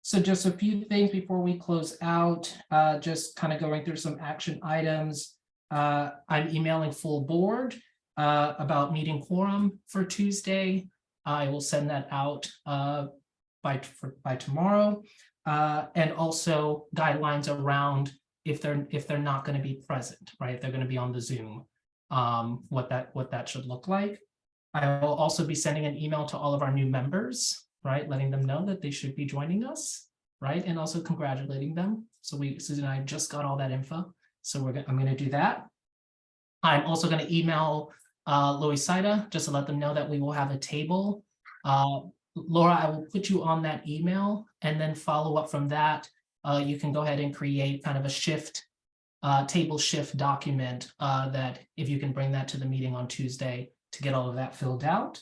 So just a few things before we close out, just kind of going through some action items. I'm emailing full board about meeting quorum for Tuesday. I will send that out by tomorrow. And also guidelines around if they're not going to be present, right? If they're going to be on the Zoom, what that should look like. I will also be sending an email to all of our new members, right? Letting them know that they should be joining us, right? And also congratulating them. So Susan and I just got all that info. So I'm going to do that. I'm also going to email Lois Saida just to let them know that we will have a table. Laura, I will put you on that email and then follow up from that. You can go ahead and create kind of a table shift document that if you can bring that to the meeting on Tuesday to get all of that filled out.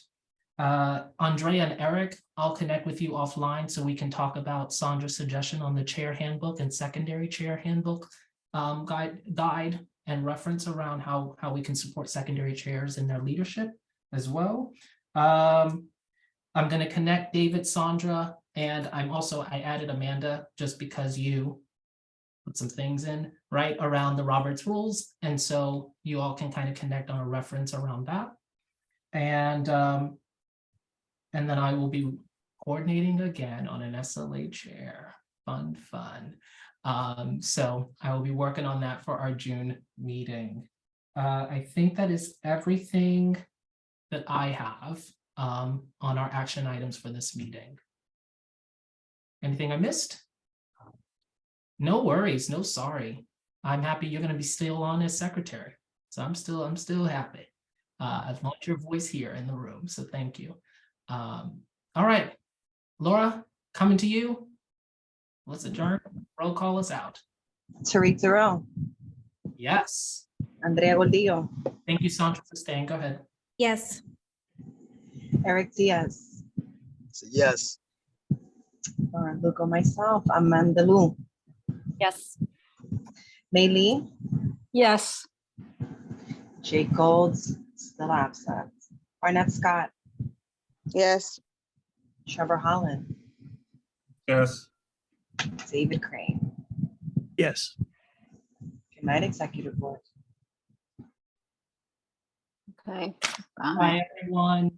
Andrea and Eric, I'll connect with you offline so we can talk about Sandra's suggestion on the chair handbook and secondary chair handbook guide and reference around how we can support secondary chairs in their leadership as well. I'm going to connect David, Sandra, and I added Amanda just because you put some things in right around the Roberts rules. And so you all can kind of connect on a reference around that. And then I will be coordinating again on an SLA chair. Fun. So I will be working on that for our June meeting. I think that is everything that I have on our action items for this meeting. Anything I missed? No worries, no sorry. I'm happy you're going to be still on as secretary. So I'm still happy. I want your voice here in the room. So thank you. All right, Laura, coming to you. Let's adjourn. Roll call us out. Tariq Thoreau, Yes. Andrea Gordillo, Thank you, Sandra, for staying. Go ahead. Yes. Eric Diaz, Yes. Lugo, myself, Amanda Lu, Yes. Maylee, Yes. Jake Golds, still absent. Arnett Scott, Yes. Trevor Holland, Yes. David Crane. Yes. Good night, Executive Board. Okay. Bye, everyone.